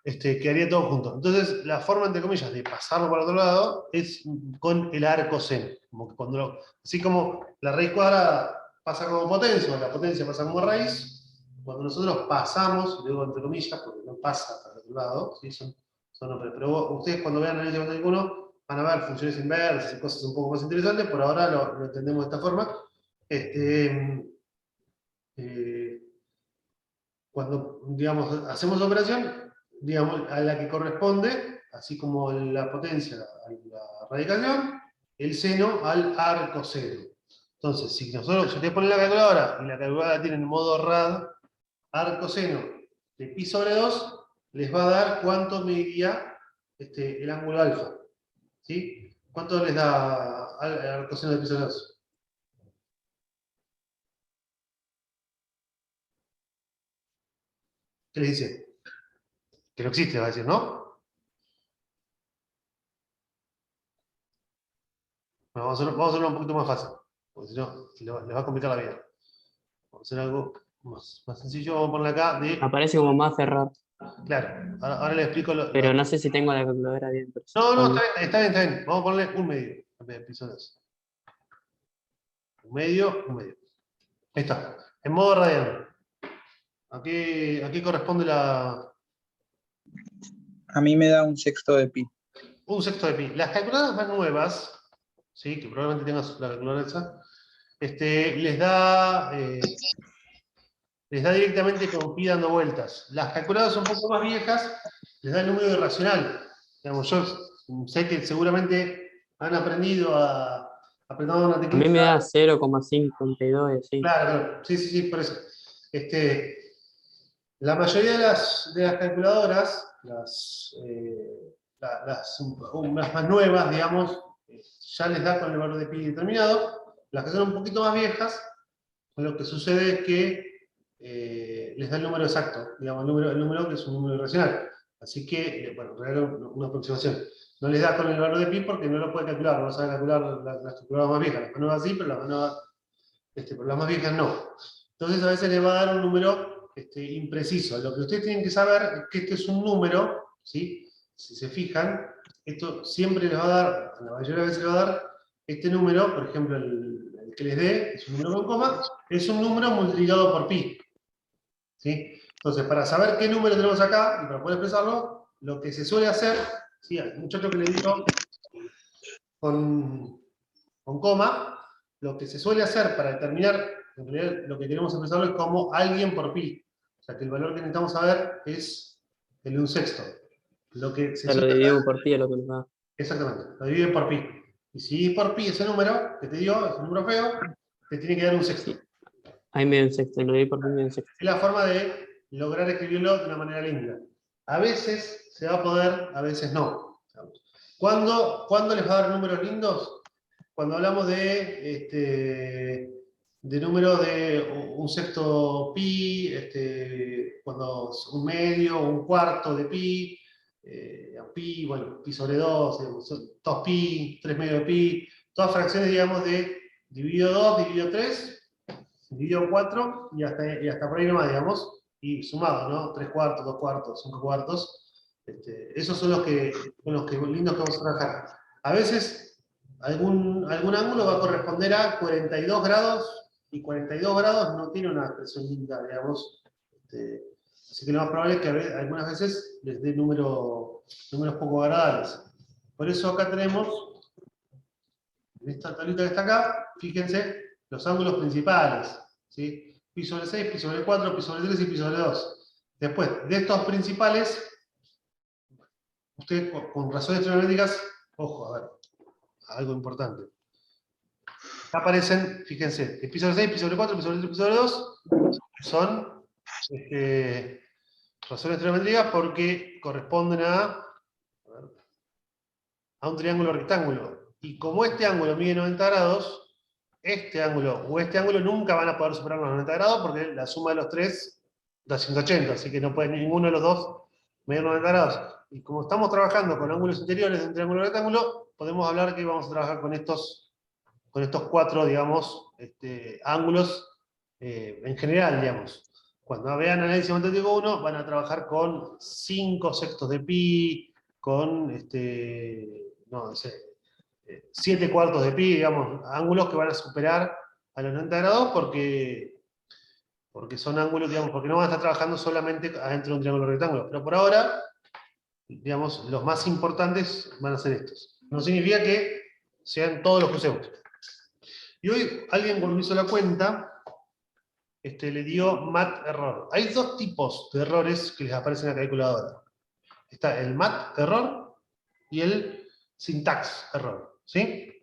[SPEAKER 1] Quedaría todo junto. Entonces, la forma, entre comillas, de pasarlo por otro lado es con el arco seno. Como que así como la raíz cuadrada pasa como potencia, o la potencia pasa como raíz, cuando nosotros pasamos, digo entre comillas, porque no pasa para el otro lado, ¿sí? Pero ustedes cuando vean el matemático 1 van a ver funciones inversas y cosas un poco más interesantes, por ahora lo entendemos de esta forma. Cuando, digamos, hacemos la operación, digamos, a la que corresponde, así como la potencia a la radicación, el seno al arco seno. Entonces, si ustedes ponen la calculadora y la calculadora tiene en modo rad, arco seno de pi sobre 2, les va a dar cuánto mediría el ángulo alfa. ¿Sí? ¿Cuánto les da al arco seno de pi sobre 2? ¿Qué les dice? Que no existe, va a decir, ¿no? Bueno, vamos a hacerlo un poquito más fácil, porque si no, les va a complicar la vida. Vamos a hacer algo más sencillo, vamos a ponerle acá de...
[SPEAKER 2] Aparece como más cerrado.
[SPEAKER 1] Claro, ahora les explico
[SPEAKER 2] Pero no sé si tengo la calculadora bien. Pero
[SPEAKER 1] No, está bien. Vamos a ponerle un medio, en vez de episodios. Un medio. Ahí está. En modo radiano. Aquí corresponde
[SPEAKER 5] A mí me da un sexto de pi.
[SPEAKER 1] un sexto de pi. Las calculadoras más nuevas, ¿sí? Que probablemente tengas la calculadora esa, les da directamente con pi dando vueltas. Las calculadoras un poco más viejas les da el número irracional. Digamos, yo sé que seguramente han aprendido a apretar una
[SPEAKER 2] a mí
[SPEAKER 1] teclita.
[SPEAKER 2] me da 0,52 y así.
[SPEAKER 1] Claro, sí, por eso. La mayoría de las calculadoras, las más nuevas, digamos, ya les da con el valor de pi determinado. Las que son un poquito más viejas, lo que sucede es que les da el número exacto, digamos, el número que es un número irracional. Así que, bueno, regalo una aproximación. No les da con el valor de pi porque no lo puede calcular, no sabe calcular las calculadoras más viejas. Las más nuevas sí, pero pero las más viejas no. Entonces a veces les va a dar un número impreciso. Lo que ustedes tienen que saber es que este es un número, ¿sí? Si se fijan, esto siempre les va a dar, la mayoría de veces les va a dar este número, por ejemplo, el que les dé, es un número con coma, es un número multiplicado por pi. ¿Sí? Entonces, para saber qué número tenemos acá, y para poder expresarlo, lo que se suele hacer, ¿sí? Al muchacho que le digo con coma, lo que se suele hacer para determinar, en realidad lo que queremos expresarlo es como alguien por pi. O sea que el valor que necesitamos saber es el de un sexto. Lo que se
[SPEAKER 2] Lo
[SPEAKER 1] suele
[SPEAKER 2] divido por pi es lo que nos da.
[SPEAKER 1] exactamente, lo dividen por pi. Y si por pi ese número que te dio, ese número feo, te tiene que dar un sexto.
[SPEAKER 2] Sí. Ahí me da un sexto, lo divido por pi me da un sexto.
[SPEAKER 1] Es la forma de lograr escribirlo de una manera linda. A veces se va a poder, a veces no. ¿Cuándo les va a dar números lindos? Cuando hablamos de números de un sexto pi, cuando un medio, un cuarto de pi, pi, bueno, pi sobre 2, 2 pi, 3 medios de pi, todas fracciones, digamos, de dividido 2, dividido 3, dividido 4 y hasta por ahí nomás, digamos, y sumado, ¿no? 3 cuartos, 2 cuartos, 5 cuartos. Esos son los lindos que vamos a trabajar. A veces algún ángulo va a corresponder a 42 grados, y 42 grados no tiene una expresión linda, digamos. Así que lo más probable es que algunas veces les dé números poco agradables. Por eso acá tenemos, en esta tablita que está acá, fíjense, los ángulos principales. ¿Sí? Pi sobre 6, pi sobre 4, pi sobre 3 y pi sobre 2. Después, de estos principales, ustedes con razones trigonométricas, ojo, a ver, algo importante. Acá aparecen, fíjense, el pi sobre 6, pi sobre 4, pi sobre 3, pi sobre 2, son razones trigonométricas porque corresponden a un triángulo rectángulo. Y como este ángulo mide 90 grados, este ángulo o este ángulo nunca van a poder superar los 90 grados porque la suma de los tres da 180, así que no puede ninguno de los dos medir 90 grados. Y como estamos trabajando con ángulos interiores de un triángulo rectángulo, podemos hablar que vamos a trabajar con estos 4, digamos, ángulos en general, digamos. Cuando vean análisis matemático 1, van a trabajar con 5 sextos de pi, con 7 cuartos de pi, digamos, ángulos que van a superar a los 90 grados porque son ángulos, digamos, porque no van a estar trabajando solamente adentro de un triángulo rectángulo. Pero por ahora, digamos, los más importantes van a ser estos. No significa que sean todos los que usemos. Y hoy alguien cuando hizo la cuenta, le dio mat error. Hay 2 tipos de errores que les aparecen en la calculadora. Está el mat error y el syntax error. ¿Sí?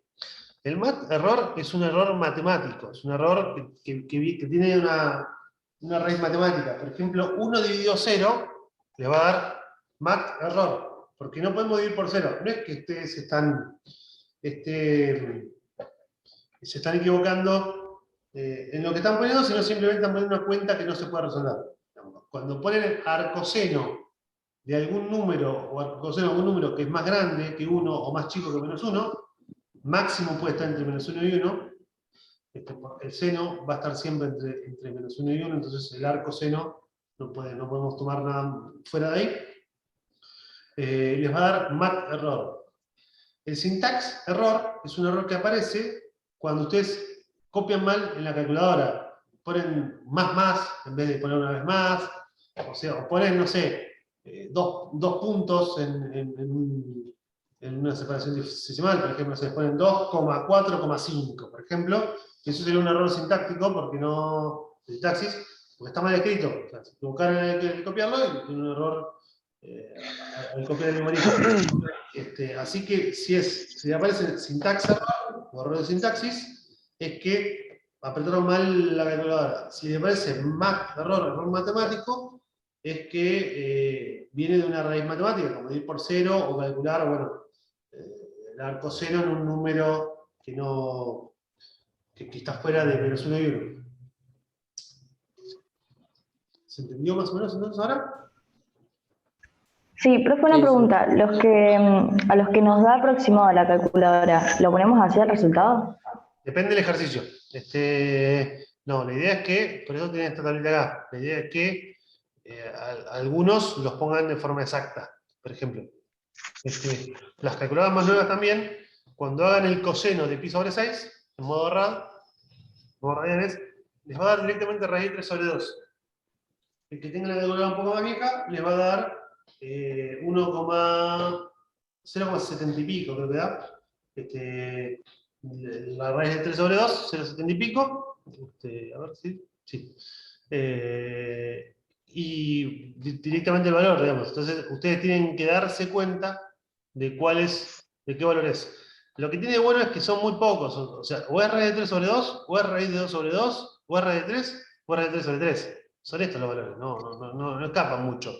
[SPEAKER 1] El mat error es un error matemático, es un error que tiene una raíz matemática. Por ejemplo, 1 dividido 0 le va a dar mat error, porque no podemos dividir por 0. No es que ustedes se están equivocando en lo que están poniendo, sino simplemente están poniendo una cuenta que no se puede resolver. Cuando ponen arcoseno de algún número, o arcoseno de algún número que es más grande que 1 o más chico que menos 1, máximo puede estar entre menos 1 y 1, el seno va a estar siempre entre menos 1 y 1, entonces el arcoseno no podemos tomar nada fuera de ahí. Les va a dar mat error. El syntax error es un error que aparece cuando ustedes copian mal en la calculadora. Ponen más en vez de poner una vez más, o ponen, no sé, 2 puntos en una separación decimal, por ejemplo, se ponen 2,4,5, por ejemplo, eso sería un error sintáctico porque porque está mal escrito. O sea, se equivocaron al copiarlo y tiene un error al copiar el numerito. Así que si aparece sintax error o error de sintaxis, es que apretaron mal la calculadora. Si le aparece error matemático, es que viene de una raíz matemática, como dividir por 0 o calcular, bueno, el arcoseno en un número que está fuera de menos 1 y 1. ¿Se entendió más o menos entonces ahora?
[SPEAKER 6] Sí, profe, una pregunta. A los que nos da aproximado la calculadora, ¿lo ponemos así al resultado?
[SPEAKER 1] Depende del ejercicio. No, la idea es que, por eso tienen esta tablita acá, la idea es que algunos los pongan de forma exacta. Por ejemplo, las calculadoras más nuevas también, cuando hagan el coseno de pi sobre 6, en modo radianes, les va a dar directamente raíz de 3 sobre 2. El que tenga la calculadora un poco más vieja, les va a dar 0,70 y pico, creo que da. La raíz de 3 sobre 2, 0,70 y pico. A ver si. Sí. Y directamente el valor, digamos. Entonces, ustedes tienen que darse cuenta de qué valor es. Lo que tiene de bueno es que son muy pocos. O sea, o es raíz de 3 sobre 2, o es raíz de 2 sobre 2, o es raíz de 3, o es raíz de 3 sobre 3. Son estos los valores, no escapan mucho.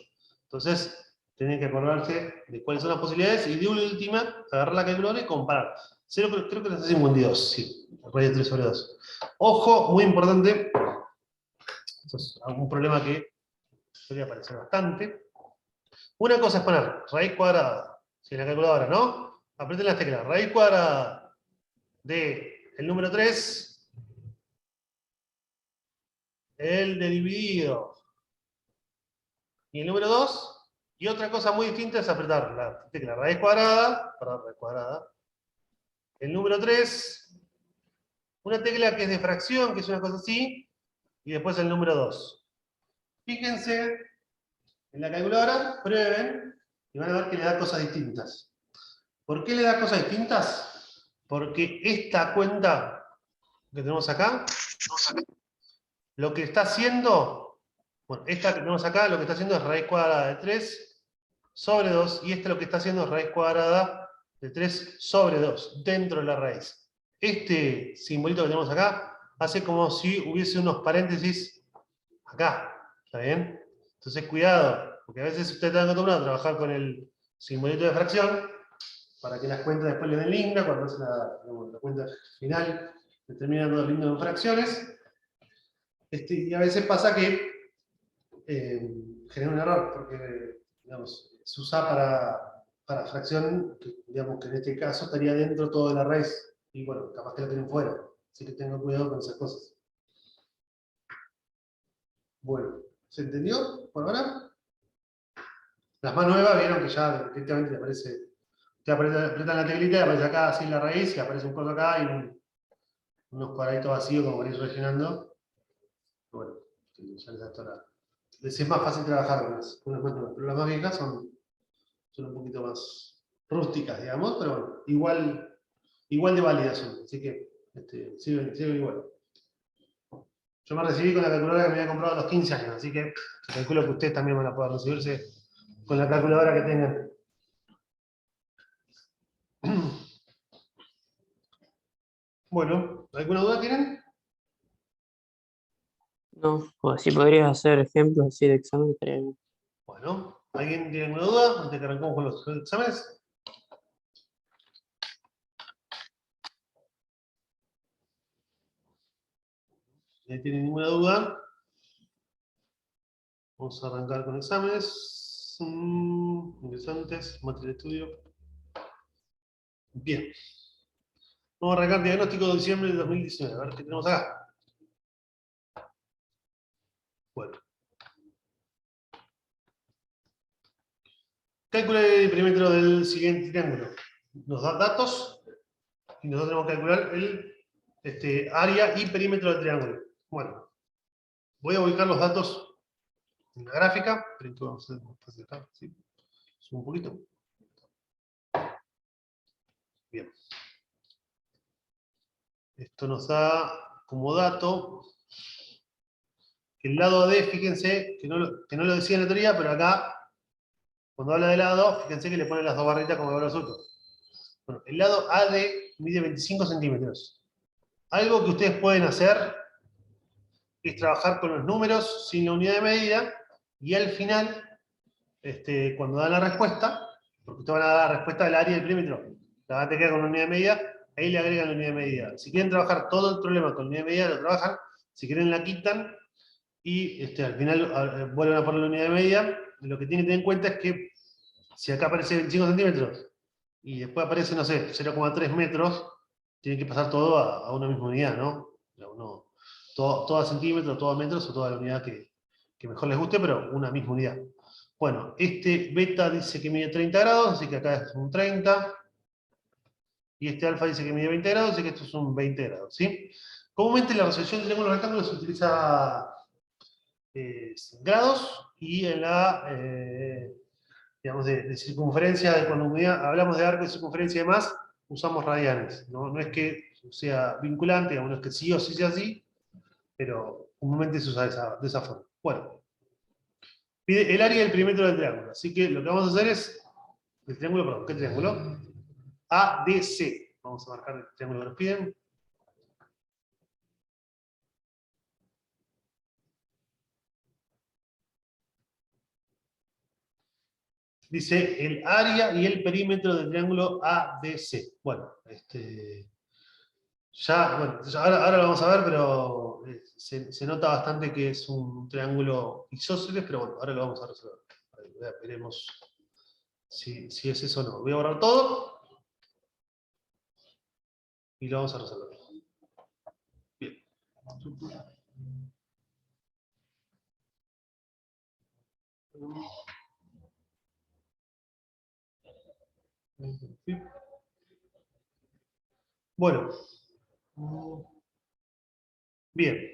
[SPEAKER 1] Entonces, tienen que acordarse de cuáles son las posibilidades y de última, agarrar la calculadora y comparar. Creo que las hace 52, sí, raíz de 3 sobre 2. Ojo, muy importante, esto es algún problema que suele aparecer bastante. Una cosa es poner raíz cuadrada, si en la calculadora, ¿no? Aprieten las teclas, raíz cuadrada de el número 3, el de dividido, y el número 2, y otra cosa muy distinta es apretar la tecla raíz cuadrada, el número 3, una tecla que es de fracción, que es una cosa así, y después el número 2. Fíjense en la calculadora, prueben, y van a ver que le da cosas distintas. ¿Por qué le da cosas distintas? Porque esta cuenta que tenemos acá, lo que está haciendo, bueno, esta que tenemos acá, lo que está haciendo es raíz cuadrada de 3 sobre 2, y esta lo que está haciendo es raíz cuadrada de 3 sobre 2, dentro de la raíz. Este simbolito que tenemos acá hace como si hubiese unos paréntesis acá, ¿está bien? Entonces cuidado, porque a veces ustedes están acostumbrados a trabajar con el simbolito de fracción, para que las cuentas después le den linda, cuando hacen la cuenta final, le terminan dando lindas en fracciones. Y a veces pasa que genera un error, porque digamos, se usa para fracción, que, digamos que en este caso estaría dentro todo de la raíz, y bueno, capaz que lo tienen fuera, así que tengan cuidado con esas cosas. Bueno, ¿se entendió por ahora? Las más nuevas vieron que ya directamente te aparece, te apretan la teclita y aparece acá así la raíz, y aparece un coso acá y unos cuadraditos vacíos como para ir rellenando. Bueno, ya les da toda les es más fácil trabajar con las más nuevas, pero las más viejas son un poquito más rústicas, digamos, pero bueno, igual de válidas son, así que sirven igual. Yo me recibí con la calculadora que me había comprado a los 15 años, así que calculo que ustedes también van a poder recibirse con la calculadora que tengan. Bueno, ¿alguna duda tienen?
[SPEAKER 2] No, o si podrías hacer ejemplos así de examen, estaría bien.
[SPEAKER 1] Bueno, ¿alguien tiene alguna duda antes de que arrancamos con los exámenes? Si no tienen ninguna duda, vamos a arrancar con exámenes. Interesantes, material de estudio. Bien. Vamos a arrancar diagnóstico de diciembre de 2019. A ver qué tenemos acá. Bueno. Calcule el perímetro del siguiente triángulo. Nos da datos y nosotros tenemos que calcular el área y perímetro del triángulo. Bueno, voy a ubicar los datos en la gráfica. Pero vamos a hacer más fácil acá, ¿sí? Subo un poquito. Bien. Esto nos da como dato que el lado AD, fíjense, que no lo decía en la teoría, pero acá, cuando habla de lado, fíjense que le ponen las dos barritas como valor absoluto. Bueno, el lado AD mide 25 centímetros. Algo que ustedes pueden hacer es trabajar con los números sin la unidad de medida, y al final, cuando dan la respuesta, porque ustedes van a dar la respuesta del área y del perímetro, la van a tener con la unidad de medida, ahí le agregan la unidad de medida. Si quieren trabajar todo el problema con la unidad de medida, lo trabajan. Si quieren, la quitan, y al final vuelven a poner la unidad de medida. Lo que tienen que tener en cuenta es que si acá aparece 25 centímetros, y después aparece, no sé, 0,3 metros, tiene que pasar todo a una misma unidad, ¿no? Todo a centímetros, todo a metros, o toda la unidad que mejor les guste, pero una misma unidad. Bueno, beta dice que mide 30 grados, así que acá es un 30. Y alfa dice que mide 20 grados, así que esto es un 20 grados, ¿sí? Comúnmente la resolución de triángulos rectángulos se utiliza grados, y en la, digamos, de circunferencia, cuando hablamos de arco de circunferencia y demás, usamos radianes. No es que sea vinculante, no es que sí o sí sea así, pero comúnmente se usa de esa forma. Bueno, pide el área y el perímetro del triángulo. Así que lo que vamos a hacer es, el triángulo, perdón, ¿qué triángulo? ADC. Vamos a marcar el triángulo que nos piden. Dice el área y el perímetro del triángulo ADC. Bueno, ahora lo vamos a ver, pero se nota bastante que es un triángulo isósceles, pero bueno, ahora lo vamos a resolver. Veremos si es eso o no. Voy a borrar todo y lo vamos a resolver. Bien. Bueno. Bien.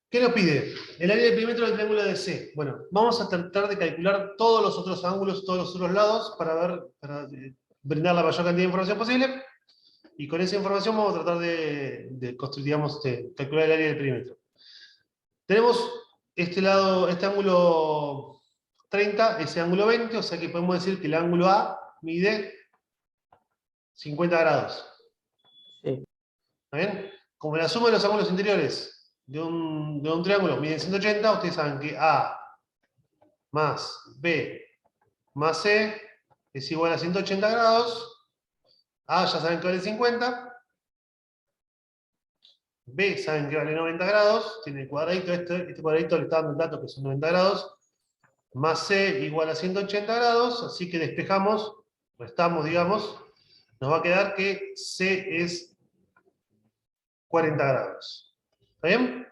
[SPEAKER 1] ¿Qué nos pide? El área del perímetro del triángulo DC. Bueno, vamos a tratar de calcular todos los otros ángulos, todos los otros lados, para brindar la mayor cantidad de información posible. Y con esa información vamos a tratar de construir, digamos, calcular el área del perímetro. Tenemos este lado, este ángulo 30, ese ángulo 20, o sea que podemos decir que el ángulo A mide 50 grados.
[SPEAKER 2] Sí.
[SPEAKER 1] ¿Está bien? Como la suma de los ángulos interiores de un triángulo mide 180, ustedes saben que A más B más C es igual a 180 grados, A ya saben que vale 50. B saben que vale 90 grados. Tiene el cuadradito, este cuadradito le está dando el dato que son 90 grados. Más C igual a 180 grados. Así que despejamos, restamos, digamos. Nos va a quedar que C es 40 grados. ¿Está bien?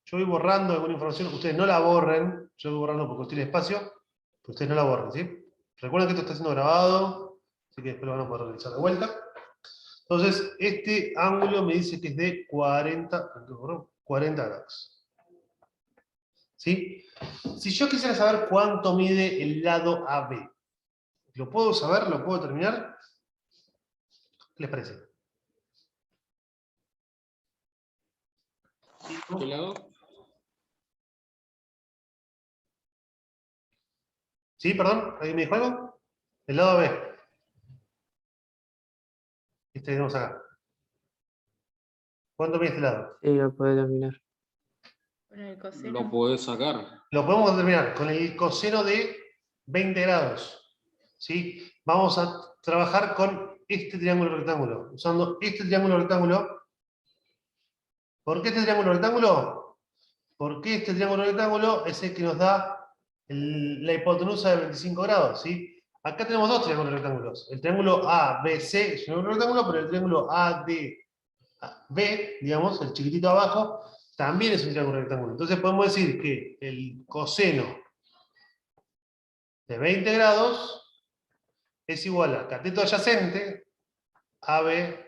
[SPEAKER 1] Yo voy borrando alguna información. Ustedes no la borren. Yo voy borrando porque tiene espacio. Pero ustedes no la borren, ¿sí? Recuerden que esto está siendo grabado. Así que después lo van a poder realizar de vuelta. Entonces, este ángulo me dice que es de 40 grados. ¿Sí? Si yo quisiera saber cuánto mide el lado AB, ¿lo puedo saber? ¿Lo puedo determinar? ¿Qué les parece?
[SPEAKER 3] ¿Qué lado?
[SPEAKER 1] ¿Sí, perdón? ¿Alguien me dijo algo? El lado AB. Este que tenemos acá. ¿Cuánto mide este lado?
[SPEAKER 2] Sí, lo puede terminar.
[SPEAKER 7] Con el coseno.
[SPEAKER 3] Lo podés sacar.
[SPEAKER 1] Lo podemos determinar con el coseno de 20 grados. ¿Sí? Vamos a trabajar con este triángulo rectángulo. Usando este triángulo rectángulo. ¿Por qué este triángulo rectángulo? Porque este triángulo rectángulo es el que nos da la hipotenusa de 25 grados. ¿Sí? Acá tenemos dos triángulos rectángulos. El triángulo ABC es un rectángulo, pero el triángulo ADB, digamos, el chiquitito abajo, también es un triángulo rectángulo. Entonces podemos decir que el coseno de 20 grados es igual a cateto adyacente, AB,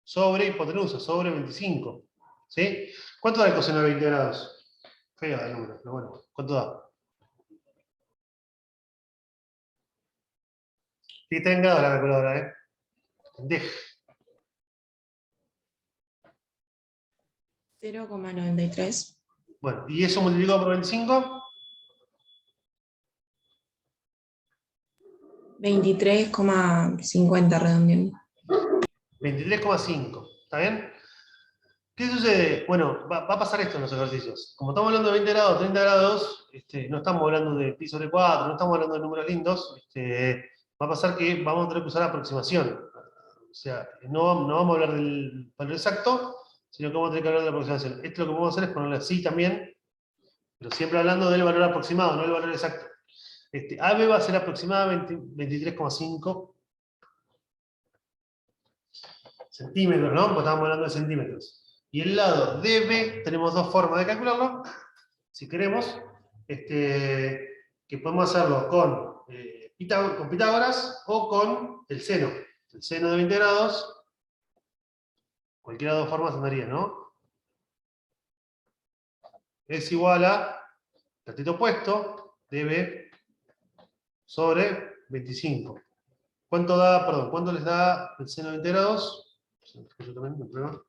[SPEAKER 1] sobre hipotenusa, sobre 25. ¿Sí? ¿Cuánto da el coseno de 20 grados? Feo el número, pero bueno, ¿cuánto da? Y está en grados la calculadora, ¿eh? Pendeja.
[SPEAKER 7] 0,93.
[SPEAKER 1] Bueno, ¿y eso multiplicado por 25?
[SPEAKER 7] 23,50 redondeando.
[SPEAKER 1] 23,5. ¿Está bien? ¿Qué sucede? Bueno, va a pasar esto en los ejercicios. Como estamos hablando de 20 grados, 30 grados, no estamos hablando de pi sobre 4, no estamos hablando de números lindos, va a pasar que vamos a tener que usar aproximación. O sea, no vamos a hablar del valor exacto, sino que vamos a tener que hablar de la aproximación. Esto lo que podemos hacer es ponerle así también, pero siempre hablando del valor aproximado, no del valor exacto. AB va a ser aproximadamente 23,5 centímetros, ¿no? Porque estábamos hablando de centímetros. Y el lado DB, tenemos dos formas de calcularlo, si queremos, que podemos hacerlo con Pitágoras o con el seno. El seno de 20 grados, cualquiera de las dos formas andaría, ¿no? Es igual a cateto opuesto, DB, sobre 25. ¿Cuánto da, perdón, cuánto les da el seno de 20 grados? Yo también, no hay problema.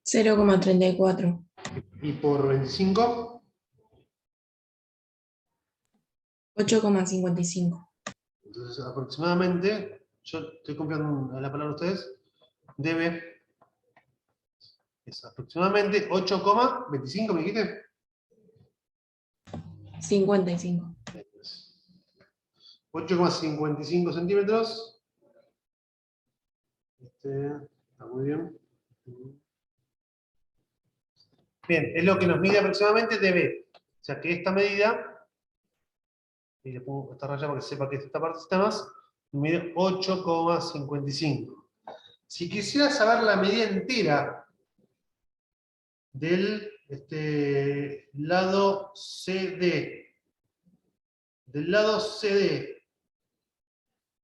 [SPEAKER 7] 0,34.
[SPEAKER 1] Y por 25,
[SPEAKER 7] 8,55.
[SPEAKER 1] entonces aproximadamente, yo estoy confiando en la palabra de ustedes, debe, es aproximadamente 8,25, ¿me dijiste?
[SPEAKER 7] 55.
[SPEAKER 1] 8,55 centímetros. Está muy bien. Bien, es lo que nos mide aproximadamente DB. O sea que esta medida, y le pongo esta raya para que sepa que esta parte está más, mide 8,55. Si quisiera saber la medida entera del lado CD,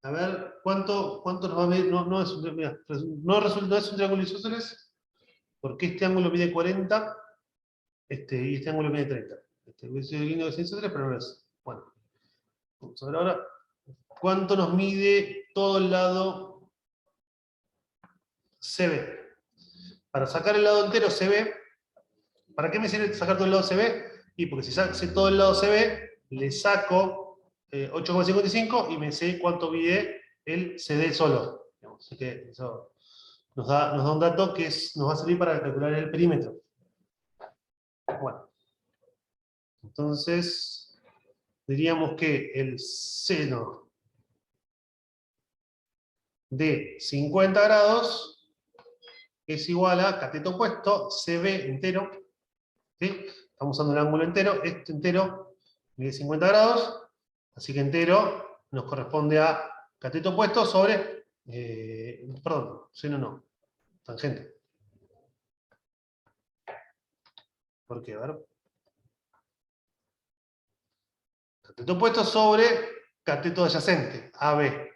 [SPEAKER 1] a ver cuánto nos va a medir, no es un triángulo isósceles, porque este ángulo mide 40, y este ángulo mide 30. Hubiese sido lindo que sea isósceles, pero no es. Bueno, vamos a ver ahora cuánto nos mide todo el lado CB. Para sacar el lado entero CB, ¿para qué me sirve sacar todo el lado CB? Y porque si saco todo el lado CB, le saco 8,55 y me sé cuánto mide el CD solo. Así que eso nos da un dato que nos va a servir para calcular el perímetro. Entonces, diríamos que el seno de 50 grados es igual a cateto opuesto, CB entero, ¿sí? Estamos usando un ángulo entero, este entero mide 50 grados, así que entero nos corresponde a cateto opuesto sobre, perdón, seno no, tangente. ¿Por qué? A ver. Cateto opuesto sobre cateto adyacente, AB.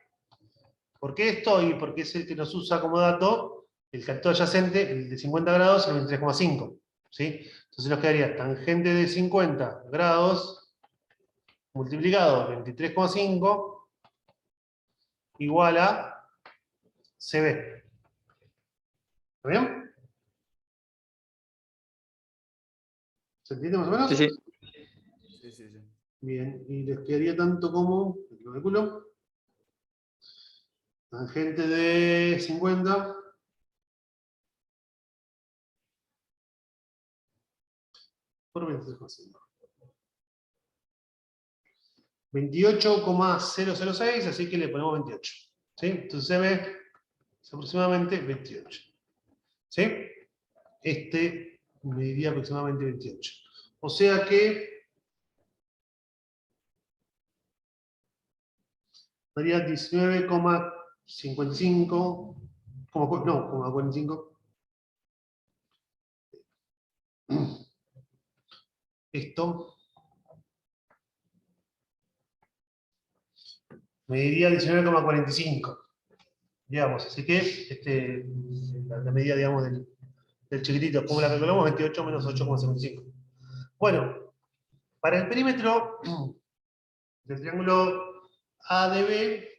[SPEAKER 1] ¿Por qué esto? Y porque es el que nos usa como dato el cateto adyacente, el de 50 grados, el 23,5. ¿Sí? Entonces nos quedaría tangente de 50 grados multiplicado 23,5 igual a CB. ¿Está bien? ¿Se entiende más o menos?
[SPEAKER 2] Sí, sí.
[SPEAKER 4] Sí, sí, sí.
[SPEAKER 1] Bien, y les quedaría tanto como, lo calculo, tangente de 50 por 23,5. 28,006, así que le ponemos 28. ¿Sí? Entonces se ve aproximadamente 28. ¿Sí? Este mediría aproximadamente 28. O sea que daría 19,55, no, 45. Esto mediría 19,45. Digamos, así que la medida, digamos, del chiquitito, como la calculamos, 28 menos 8,55. Bueno, para el perímetro del triángulo ADC,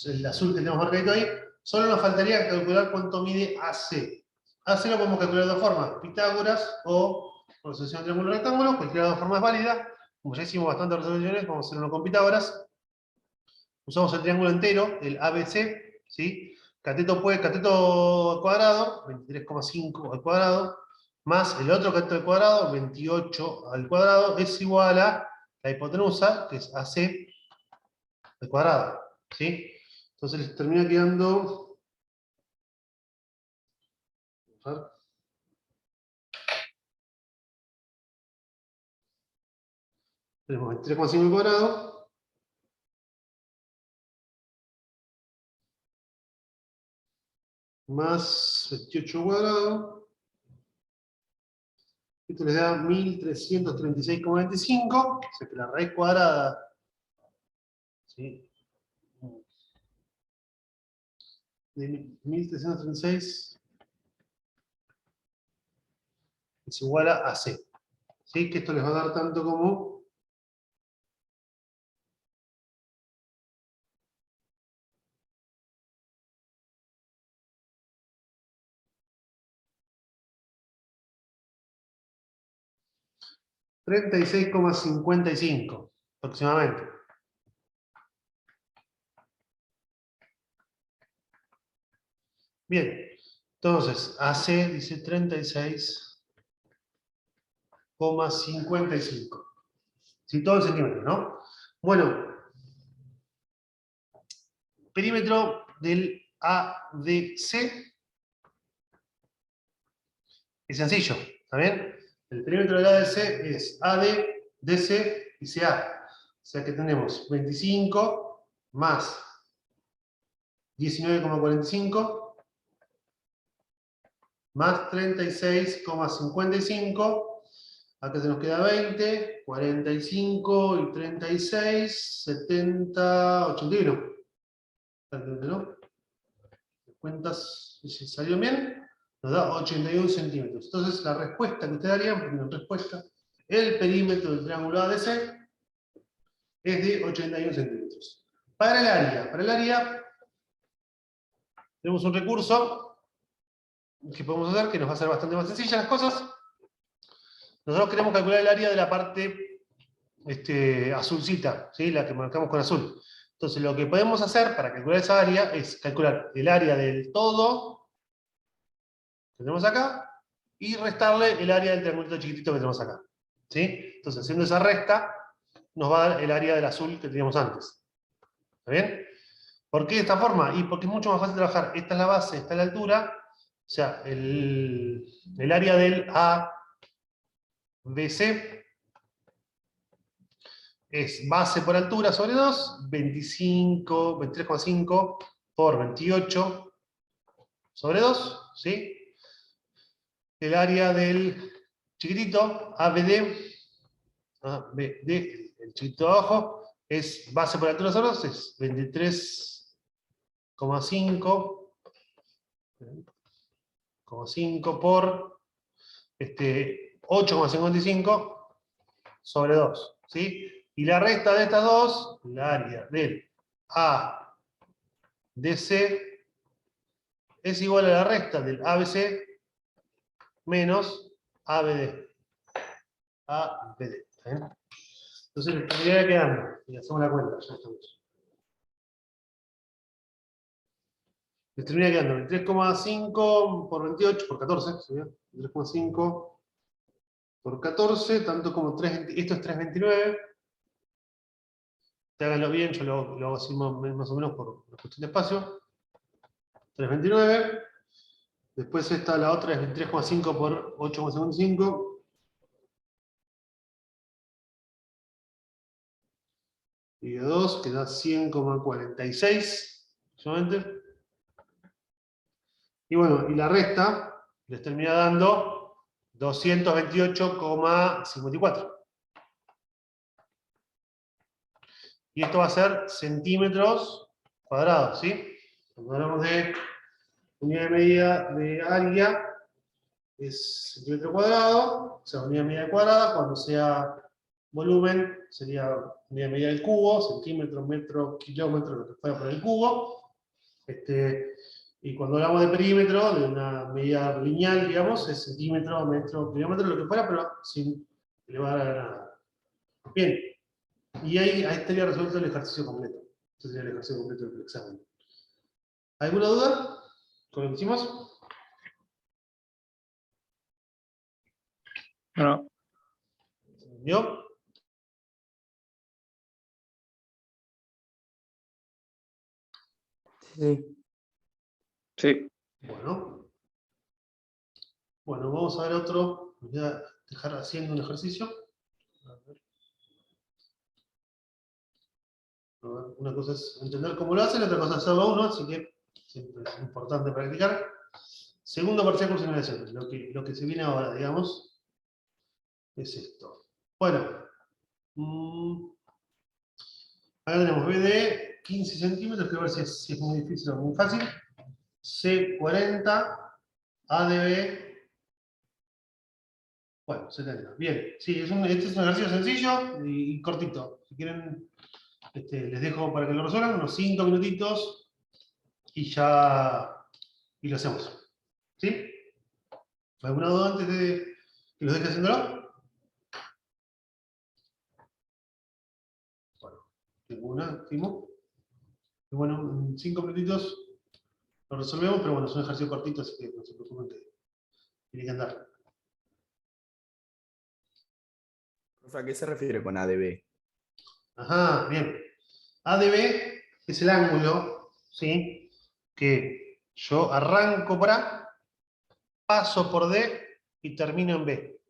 [SPEAKER 1] el azul que tenemos marcadito ahí, solo nos faltaría calcular cuánto mide AC. AC lo podemos calcular de dos formas, Pitágoras o resolución de triángulo rectángulo, cualquiera de las dos formas es válida. Como ya hicimos bastantes resoluciones, vamos a hacer uno con Pitágoras. Usamos el triángulo entero, el ABC, ¿sí? Cateto al cuadrado, 23,5 al cuadrado, más el otro cateto al cuadrado, 28 al cuadrado, es igual a la hipotenusa, que es AC al cuadrado, ¿sí? Entonces les termina quedando... A ver. Tenemos 23,5 al cuadrado. Más 28 al cuadrado. Esto les da 1336,25. O sea que la raíz cuadrada, ¿sí?, de 1336 es igual a AC. ¿Sí? Que esto les va a dar tanto como 36,55 aproximadamente. Bien, entonces AC dice 36,55. Sí, todo en centímetros, ¿no? Bueno, perímetro del ADC es sencillo, ¿está bien? El perímetro del ADC es AD, DC y CA. O sea que tenemos 25 más 19,45 más 36,55. Acá se nos queda 20, 45 y 36, 70, 81. ¿No? ¿Cuentas si salió bien? Nos da 81 centímetros. Entonces la respuesta que ustedes darían, primera respuesta, el perímetro del triángulo ADC es de 81 centímetros. Para el área tenemos un recurso que podemos hacer, que nos va a hacer bastante más sencillas las cosas. Nosotros queremos calcular el área de la parte azulcita, ¿sí? La que marcamos con azul. Entonces lo que podemos hacer para calcular esa área es calcular el área del todo que tenemos acá, y restarle el área del triangulito chiquitito que tenemos acá. ¿Sí? Entonces, haciendo esa resta, nos va a dar el área del azul que teníamos antes. ¿Está bien? ¿Por qué de esta forma? Y porque es mucho más fácil trabajar. Esta es la base, esta es la altura. O sea, el área del ABC es base por altura sobre 2, 25, 23,5 por 28 sobre 2, ¿sí? El área del chiquitito, ABD, el chiquito de abajo, es base por altura sobre 2, es 23,5 por 8,55 sobre 2, ¿sí? Y la resta de estas dos, el área del ADC, es igual a la resta del ABC menos ABD. ABD. ¿Eh? Entonces le estaría quedando, y hacemos la cuenta, ya estamos. Les termina quedando 3,5 por 28, por 14, ¿sí? 3,5 por 14, tanto como 3, esto es 3,29. Háganlo bien, yo lo hago así más o menos por una cuestión de espacio. 3,29. Después esta, la otra es 23,5 por 8,55. Y de 2 queda 100,46 solamente. Y bueno, y la resta les termina dando 228,54. Y esto va a ser centímetros cuadrados, ¿sí? Cuando hablamos de unidad de medida de área, es centímetro cuadrado, o sea, unidad de medida cuadrada. Cuando sea volumen, sería unidad de medida del cubo, centímetro, metro, kilómetro, lo que fuera por el cubo. Y cuando hablamos de perímetro, de una medida lineal, digamos, es centímetro, metro, kilómetro, lo que fuera, pero sin elevar a nada. Bien, y ahí estaría resuelto el ejercicio completo. Este sería el ejercicio completo del examen. ¿Alguna duda con lo que hicimos?
[SPEAKER 5] No,
[SPEAKER 1] ¿Entendió?
[SPEAKER 2] Sí.
[SPEAKER 5] sí.
[SPEAKER 1] Bueno. Bueno, vamos a ver otro. Voy a dejar haciendo un ejercicio. A ver. Una cosa es entender cómo lo hacen, otra cosa es hacerlo uno, así que siempre es importante practicar. Segundo parcial con simulaciones. Lo que se viene ahora, digamos, es esto. Bueno, acá tenemos B de 15 centímetros, que a ver si es muy difícil o muy fácil. C 40, A de B, bueno, 70. Bien, sí, este es un ejercicio sencillo y cortito. Si quieren, les dejo para que lo resuelvan, unos 5 minutitos y ya y lo hacemos. ¿Sí? ¿Alguna duda antes de que los deje haciéndolo? Bueno, ninguna, Timo. Y bueno, en 5 minutitos lo resolvemos, pero bueno, es un ejercicio cortito, así que no se preocupen que tiene que andar.
[SPEAKER 4] Profe, ¿a qué se refiere con ADB?
[SPEAKER 1] Ajá, bien. ADB es el ángulo, ¿sí? Que yo arranco por A, paso por D y termino en B.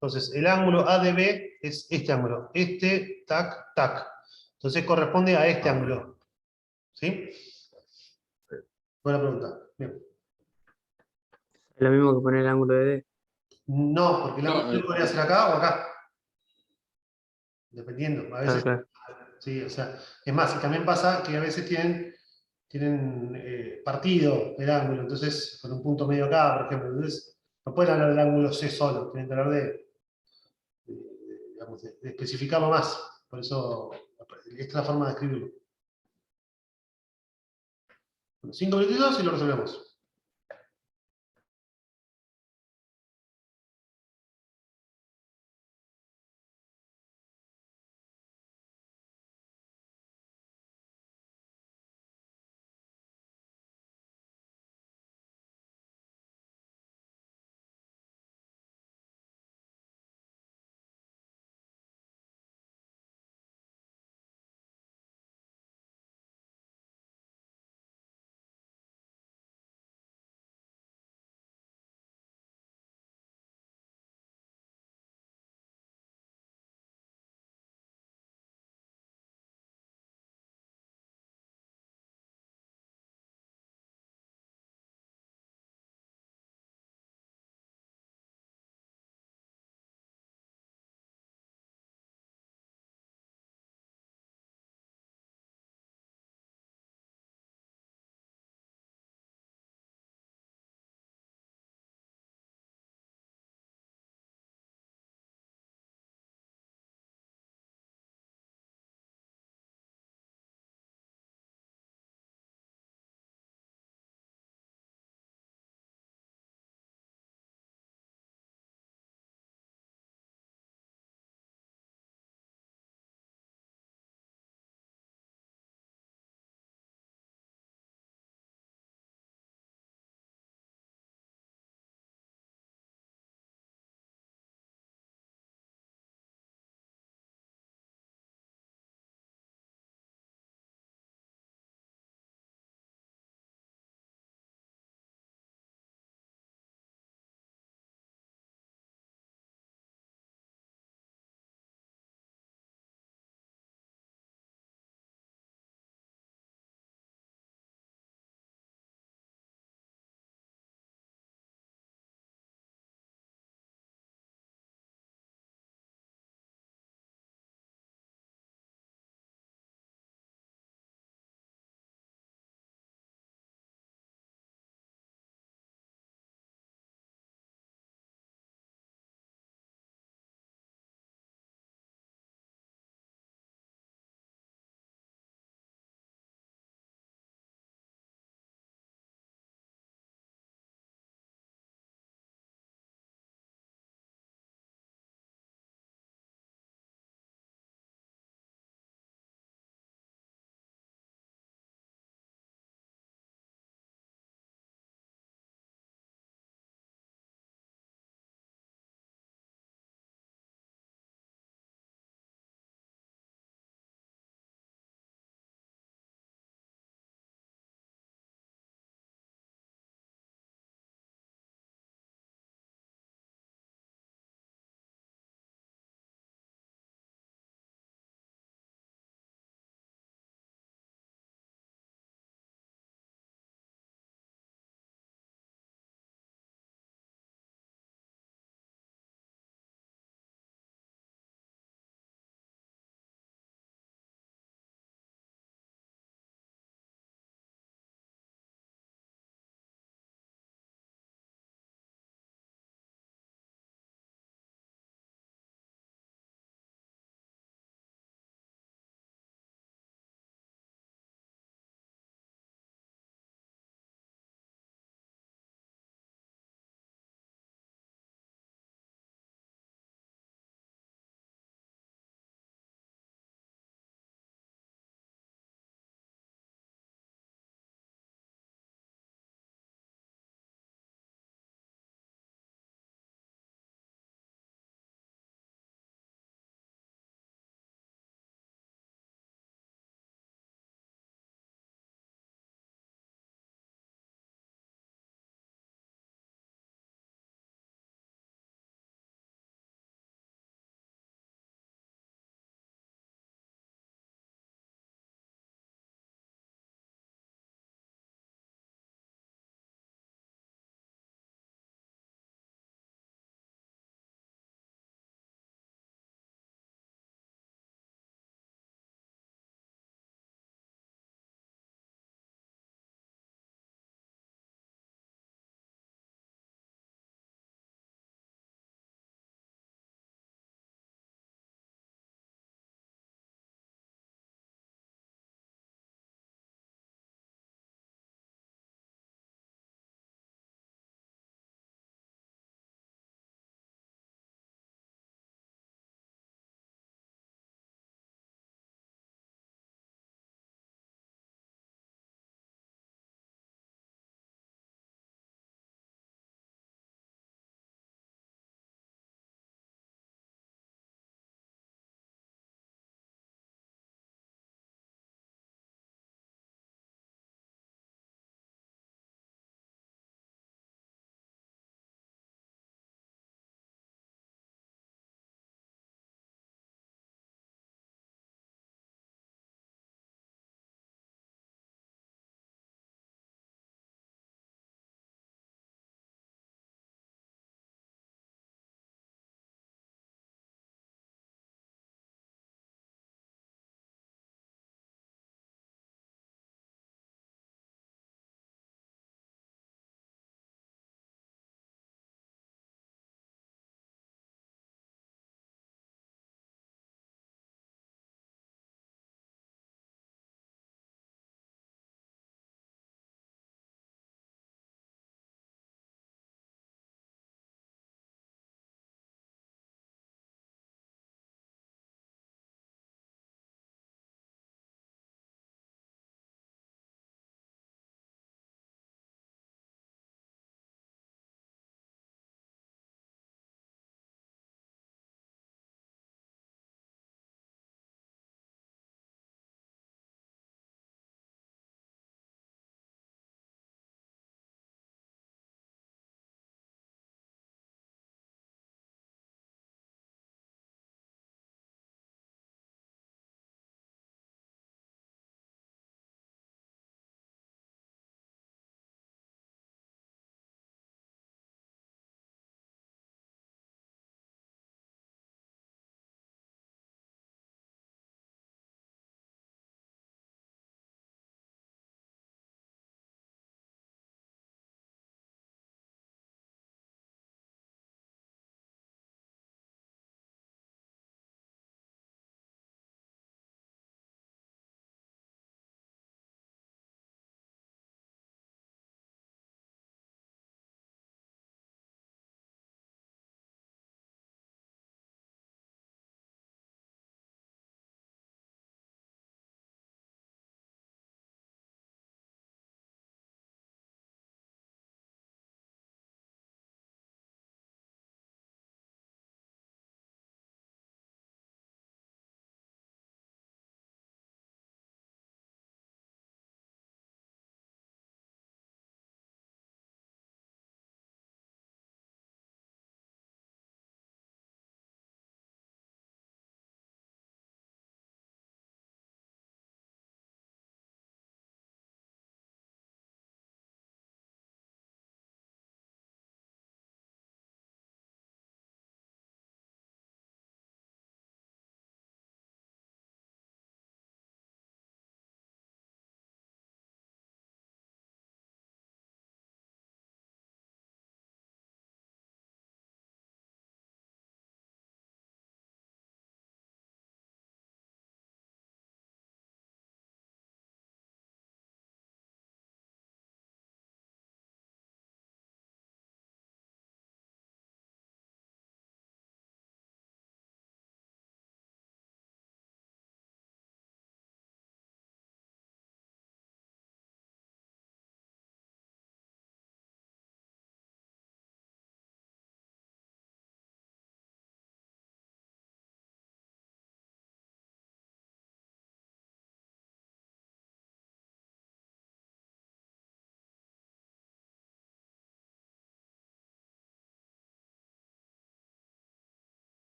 [SPEAKER 1] Entonces, el ángulo ADB es este ángulo. Este, tac, tac. Entonces corresponde a este ángulo. ¿Sí? Buena pregunta. Bien.
[SPEAKER 2] Es lo mismo que poner el ángulo de D.
[SPEAKER 1] No, porque el ángulo
[SPEAKER 3] No,
[SPEAKER 1] D podría ser acá o acá. Dependiendo. A
[SPEAKER 2] Claro,
[SPEAKER 1] veces,
[SPEAKER 2] claro.
[SPEAKER 1] sí, o sea, es más, y también pasa que a veces tienen partido el ángulo, entonces con un punto medio acá, por ejemplo. Entonces, no pueden hablar del ángulo C solo, tienen que hablar digamos, de especificarlo más. Por eso, esta es la forma de escribirlo. Bueno, 5 minutitos y lo resolvemos.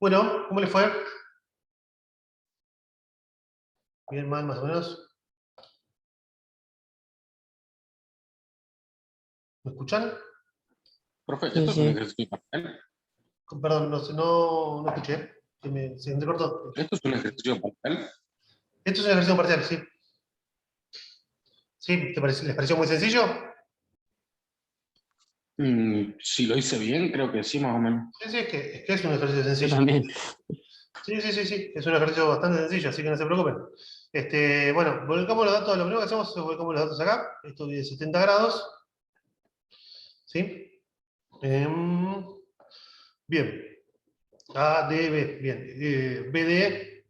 [SPEAKER 1] Bueno, ¿cómo le fue? Bien, mal, más o menos. ¿Me escuchan?
[SPEAKER 3] Profe,
[SPEAKER 2] Sí,
[SPEAKER 3] ¿esto es un
[SPEAKER 2] sí.
[SPEAKER 3] ejercicio parcial?
[SPEAKER 1] Perdón, no escuché. Se entrecortó.
[SPEAKER 3] ¿Esto es un ejercicio parcial?
[SPEAKER 1] Esto es una ejercicio parcial, sí. ¿Sí? ¿Les pareció muy sencillo?
[SPEAKER 3] Si lo hice bien, creo que sí, más o menos.
[SPEAKER 1] Sí, es que es un ejercicio
[SPEAKER 2] Yo
[SPEAKER 1] sencillo.
[SPEAKER 2] también.
[SPEAKER 1] Sí. Es un ejercicio bastante sencillo, así que no se preocupen. Bueno, volcamos los datos. Lo primero que hacemos es volcamos los datos acá. Esto mide 70 grados. ¿Sí? Bien. ADB. Bien. BD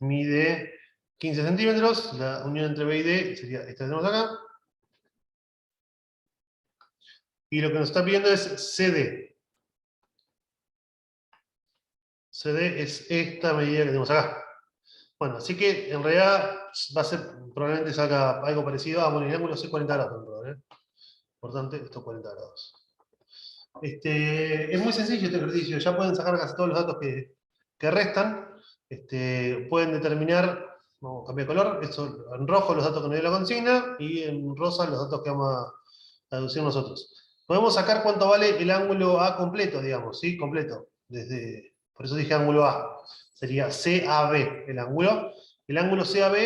[SPEAKER 1] mide 15 centímetros. La unión entre B y D sería esta que tenemos acá. Y lo que nos está pidiendo es CD. CD es esta medida que tenemos acá. Bueno, así que en realidad va a ser, probablemente salga algo parecido a, bueno, el ángulo es 40 grados. Importante, esto 40 grados. Es muy sencillo este ejercicio, ya pueden sacar casi todos los datos que restan. Pueden determinar, vamos a cambiar de color, esto, en rojo los datos que nos dio la consigna y en rosa los datos que vamos a deducir nosotros. Podemos sacar cuánto vale el ángulo A completo, digamos, ¿sí? Completo. Por eso dije ángulo A. Sería CAB el ángulo. El ángulo CAB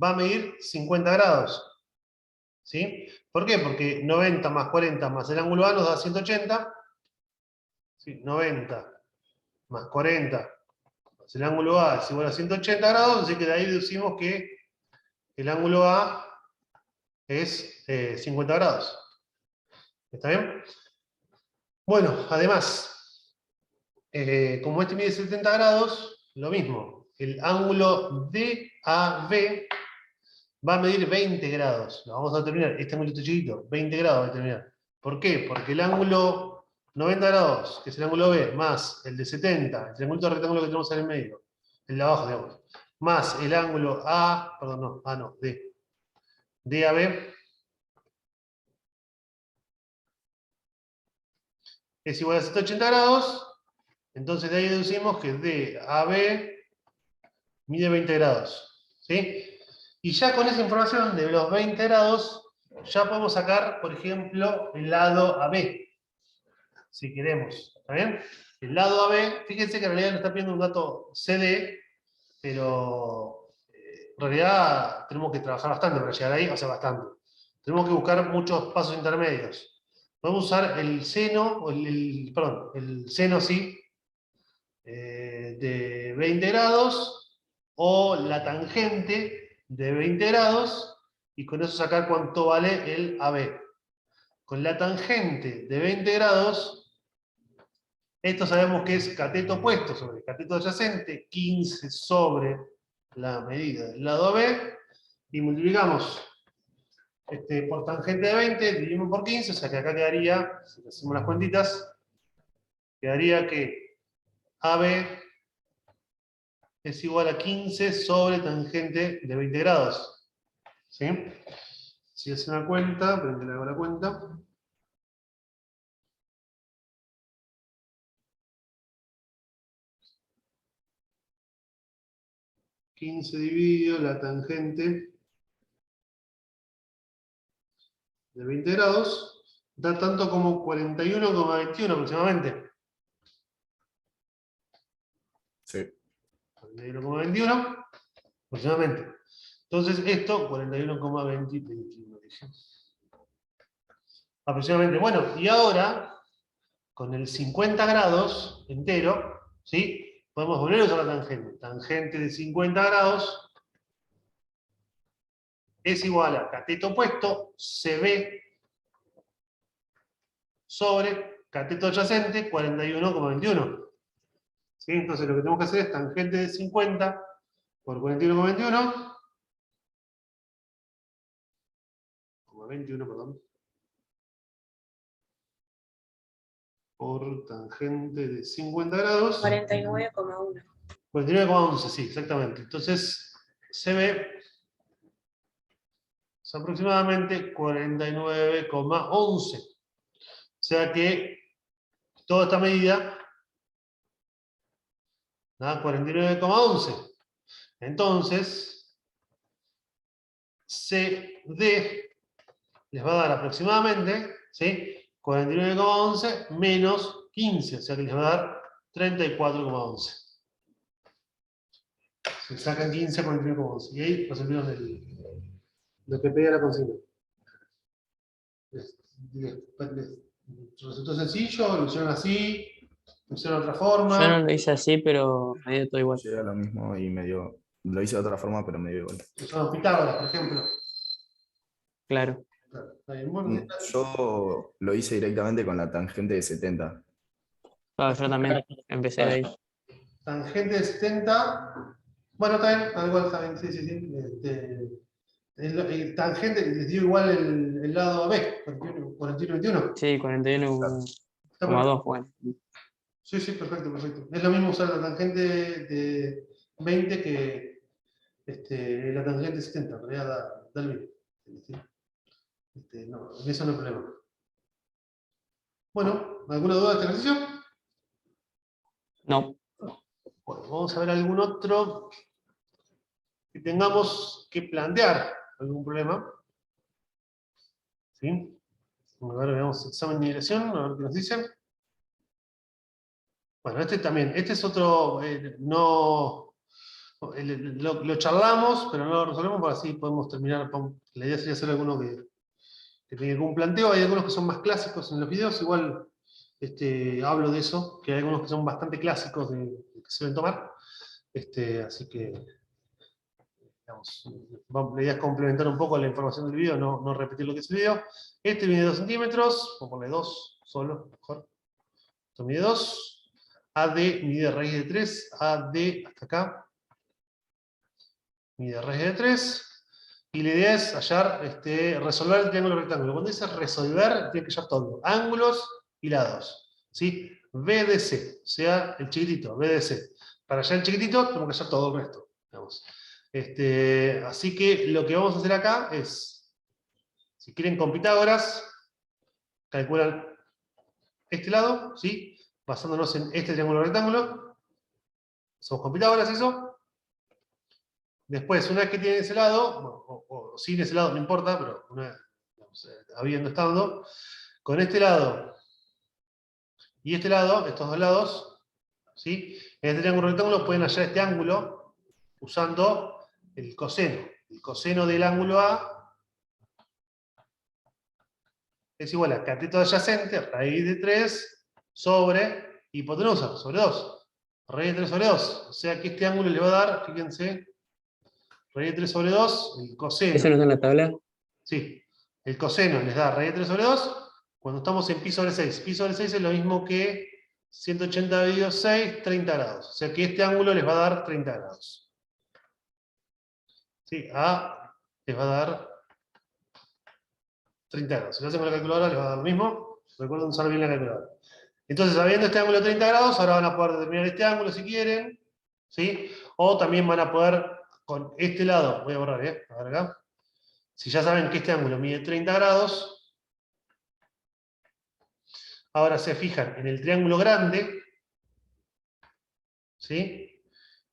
[SPEAKER 1] va a medir 50 grados. ¿Sí? ¿Por qué? Porque 90 más 40 más el ángulo A nos da 180. ¿Sí? 90 más 40 más el ángulo A es igual a 180 grados, así que de ahí deducimos que el ángulo A es 50 grados. ¿Está bien? Bueno, además, como este mide 70 grados, lo mismo. El ángulo DAB va a medir 20 grados. Lo vamos a determinar. Este ángulo está chiquito, 20 grados va a determinar. ¿Por qué? Porque el ángulo 90 grados, que es el ángulo B, más el de 70, el triángulo rectángulo que tenemos en el medio, el de abajo, digamos, más el ángulo A, perdón, D. DAB es igual a 180 grados. Entonces de ahí deducimos que DAB mide 20 grados. ¿Sí? Y ya con esa información de los 20 grados, ya podemos sacar, por ejemplo, el lado AB. Si queremos. ¿Está bien? El lado AB, fíjense que en realidad nos está pidiendo un dato CD, pero en realidad tenemos que trabajar bastante para llegar ahí, o sea, bastante. Tenemos que buscar muchos pasos intermedios. Podemos usar el seno, perdón, el seno sí, de 20 grados, o la tangente de 20 grados, y con eso sacar cuánto vale el AB. Con la tangente de 20 grados, esto sabemos que es cateto opuesto sobre cateto adyacente, 15 sobre la medida del lado AB, y multiplicamos por tangente de 20, dividimos por 15, o sea que acá quedaría, si hacemos las cuentitas, quedaría que AB es igual a 15 sobre tangente de 20 grados. ¿Sí? Si hace una cuenta, pero que le hago la cuenta. Dividido la tangente de 20 grados, da tanto como 41,21 aproximadamente.
[SPEAKER 4] Sí.
[SPEAKER 1] 41,21 aproximadamente. Entonces esto, 41,21 aproximadamente. Bueno, y ahora, con el 50 grados entero, ¿sí? Podemos volver a usar la tangente. Tangente de 50 grados es igual a cateto opuesto, CB, sobre cateto adyacente, 41,21. ¿Sí? Entonces lo que tenemos que hacer es tangente de 50 por 41,21, 21, perdón, por tangente de 50 grados.
[SPEAKER 7] 49,1.
[SPEAKER 1] 49,11, sí, exactamente. Entonces, se ve es aproximadamente 49,11. O sea que toda esta medida Da 49,11. Entonces, CD les va a dar aproximadamente, ¿sí? 49,11 menos 15, o sea que les va a dar 34,11. Se sacan 15 por 49,11. Y ahí resolvieron lo que pedía la consigna. Les resultó sencillo, lo hicieron así, lo hicieron de otra forma.
[SPEAKER 2] Yo no lo hice así, pero me dio todo igual.
[SPEAKER 4] Yo era lo mismo y lo hice de otra forma, pero me dio igual.
[SPEAKER 1] Usaron Pitágoras, por ejemplo.
[SPEAKER 2] Claro.
[SPEAKER 1] Claro, está bien. Bueno,
[SPEAKER 4] Yo lo hice directamente con la tangente de 70.
[SPEAKER 2] Claro, yo también empecé de ahí.
[SPEAKER 1] tangente de 70. Bueno, está bien, al igual está bien, sí, sí, sí. El tangente les dio igual el lado B, 41,21.
[SPEAKER 2] Sí, 41,2, bueno.
[SPEAKER 1] Sí, sí, perfecto, perfecto. Es lo mismo usar la tangente de 20 que la tangente de 70, en realidad da el mismo. No, en eso no hay problema. Bueno, ¿alguna duda de este ejercicio?
[SPEAKER 2] No.
[SPEAKER 1] Bueno, vamos a ver algún otro que tengamos que plantear algún problema. ¿Sí? A ver, veamos examen de migración, a ver qué nos dicen. Bueno, este también, este es otro, lo charlamos, pero no lo resolvemos, para así podemos terminar. La idea sería hacer alguno que tenga algún planteo. Hay algunos que son más clásicos en los videos, igual hablo de eso, que hay algunos que son bastante clásicos que se deben tomar. Así que, digamos, la idea es complementar un poco la información del video, no repetir lo que es el video. Este mide 2 centímetros, vamos a ponerle 2 solo, mejor. Esto mide 2. AD mide raíz de 3, AD hasta acá. Mide raíz de 3. Y la idea es resolver el triángulo rectángulo. Cuando dice resolver, tiene que hallar todo. Ángulos y lados. ¿Sí? BDC, o sea, el chiquitito, BDC. Para hallar el chiquitito, tenemos que hallar todo el resto. Digamos. Así que lo que vamos a hacer acá es, si quieren con Pitágoras, calculan este lado, ¿sí? Basándonos en este triángulo rectángulo. Somos con Pitágoras eso. Después, una vez que tienen ese lado, o sin ese lado, no importa, pero habiendo estado, con este lado y este lado, estos dos lados, ¿sí? En este triángulo rectángulo pueden hallar este ángulo usando el coseno. El coseno del ángulo A es igual a cateto adyacente, raíz de 3, sobre hipotenusa, sobre 2. Raíz de 3 sobre 2. O sea que este ángulo le va a dar, fíjense, raíz de 3 sobre 2, el coseno.
[SPEAKER 2] ¿Eso no está en la tabla?
[SPEAKER 1] Sí, el coseno les da raíz de 3 sobre 2 cuando estamos en pi sobre 6. Pi sobre 6 es lo mismo que 180 dividido 6, 30 grados. O sea que este ángulo les va a dar 30 grados. ¿Sí? A les va a dar 30 grados. Si lo hacen con la calculadora les va a dar lo mismo. Recuerden usar bien la calculadora. Entonces, sabiendo este ángulo de 30 grados, ahora van a poder determinar este ángulo si quieren. ¿Sí? O también van a poder, con este lado, voy a borrar, a ver acá. Si ya saben que este ángulo mide 30 grados, ahora se fijan en el triángulo grande, ¿sí?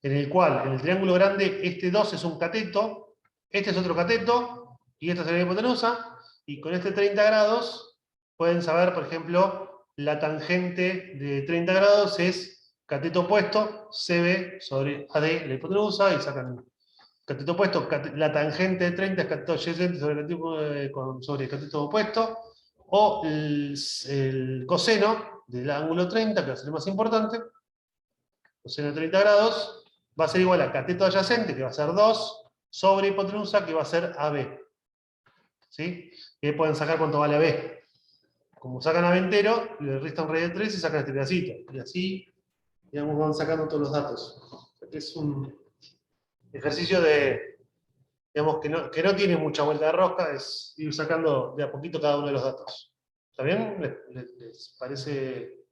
[SPEAKER 1] En el cual, en el triángulo grande, este 2 es un cateto, este es otro cateto, y esta sería la hipotenusa, y con este 30 grados pueden saber, por ejemplo, la tangente de 30 grados es cateto opuesto, CB sobre AD, la hipotenusa, y sacan cateto opuesto, la tangente de 30 es cateto adyacente sobre cateto opuesto, o el coseno del ángulo 30, que va a ser el más importante, coseno de 30 grados, va a ser igual a cateto adyacente, que va a ser 2, sobre hipotenusa, que va a ser AB. ¿Sí? Y ahí pueden sacar cuánto vale AB. Como sacan AB entero, le restan raíz de 3 y sacan este pedacito. Y así, digamos, van sacando todos los datos. Es un ejercicio digamos, que no tiene mucha vuelta de rosca, es ir sacando de a poquito cada uno de los datos. ¿Está bien? ¿Les parece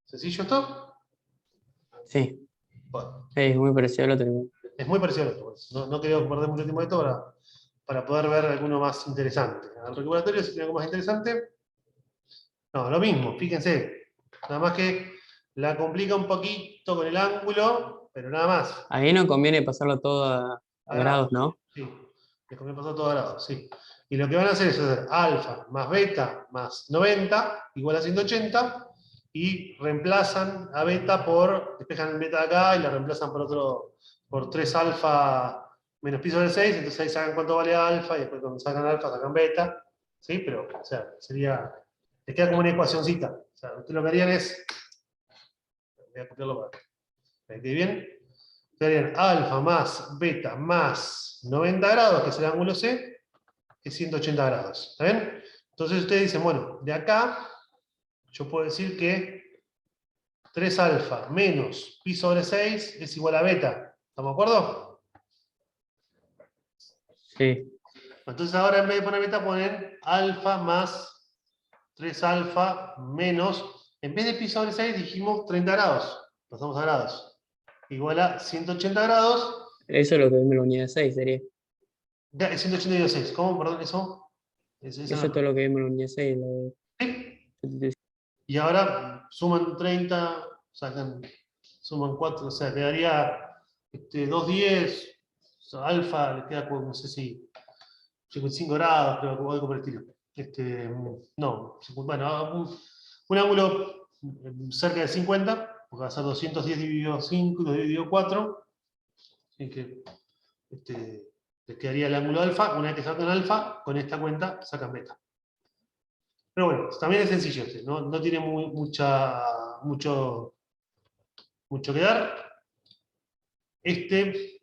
[SPEAKER 1] sencillo esto?
[SPEAKER 2] Sí.
[SPEAKER 1] Bueno,
[SPEAKER 2] Es muy parecido al otro.
[SPEAKER 1] es muy parecido al otro. No quería perder mucho tiempo de esto para poder ver alguno más interesante. Al recuperatorio, si tiene algo más interesante. No, lo mismo, fíjense. Nada más que la complica un poquito con el ángulo. pero nada más.
[SPEAKER 2] Ahí no conviene pasarlo todo a grados, ¿no?
[SPEAKER 1] Sí, les conviene pasar todo a grados, sí. Y lo que van a hacer es hacer alfa más beta más 90 igual a 180 y reemplazan a beta despejan el beta de acá y la reemplazan por 3 alfa menos pi sobre 6, entonces ahí sacan cuánto vale alfa y después cuando sacan alfa sacan beta, ¿sí? Pero, o sea, les queda como una ecuacioncita. O sea, ustedes lo que harían es, voy a copiarlo para que quede bien, serían alfa más beta más 90 grados, que es el ángulo C, es 180 grados. ¿Está bien? Entonces ustedes dicen, bueno, de acá yo puedo decir que 3 alfa menos pi sobre 6 es igual a beta. ¿Estamos de acuerdo?
[SPEAKER 2] Sí.
[SPEAKER 1] Entonces ahora en vez de poner beta ponen alfa más 3 alfa menos, en vez de pi sobre 6 dijimos 30 grados. Pasamos a grados. Igual a 180 grados.
[SPEAKER 2] Eso es lo que vimos en la unidad 6, sería.
[SPEAKER 1] Ya, 186. ¿Cómo? Perdón, eso.
[SPEAKER 2] Eso es todo lo que vimos en la unidad 6.
[SPEAKER 1] ¿Sí? Y ahora suman 30, suman 4, o sea, quedaría 210, o sea, alfa le queda, no sé si 55 grados, creo que algo por el estilo. No, bueno, un ángulo cerca de 50, porque va a ser 210 dividido 5, dividido 4, así que les quedaría el ángulo alfa. Una vez que sacan alfa, con esta cuenta sacan beta. Pero bueno, también es sencillo, no tiene mucho que dar. Que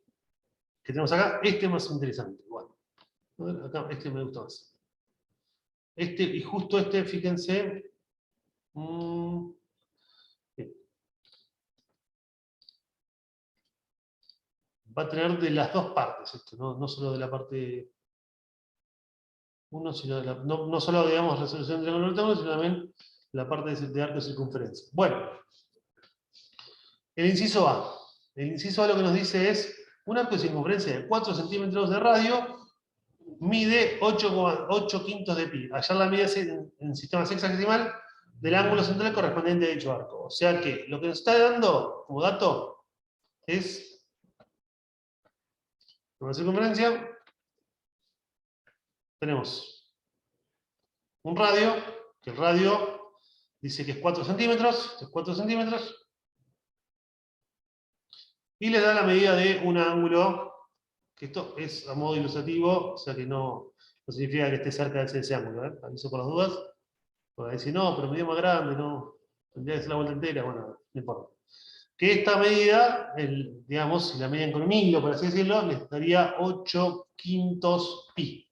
[SPEAKER 1] tenemos acá, es más interesante. Bueno, a ver, acá me gusta más. Y justo fíjense. Va a tener de las dos partes esto, no solo de la parte 1, sino no solo, digamos, resolución de triángulo rectángulo, sino también la parte de arco de circunferencia. Bueno, el inciso A. El inciso A lo que nos dice es, un arco de circunferencia de 4 centímetros de radio mide 8,8 quintos de pi. Allá la medida en sistema sexagesimal del ángulo central correspondiente a dicho arco. O sea que lo que nos está dando como dato es una circunferencia. Tenemos un radio, que el radio dice que es 4 centímetros, y les da la medida de un ángulo, que esto es a modo ilustrativo, o sea que no significa que esté cerca de ese ángulo, aviso por las dudas, porque decir, no, pero medida más grande, no, tendría que ser la vuelta entera, bueno, no importa. Que esta medida, digamos, si la medían con un hilo, por así decirlo, les daría 8 quintos pi.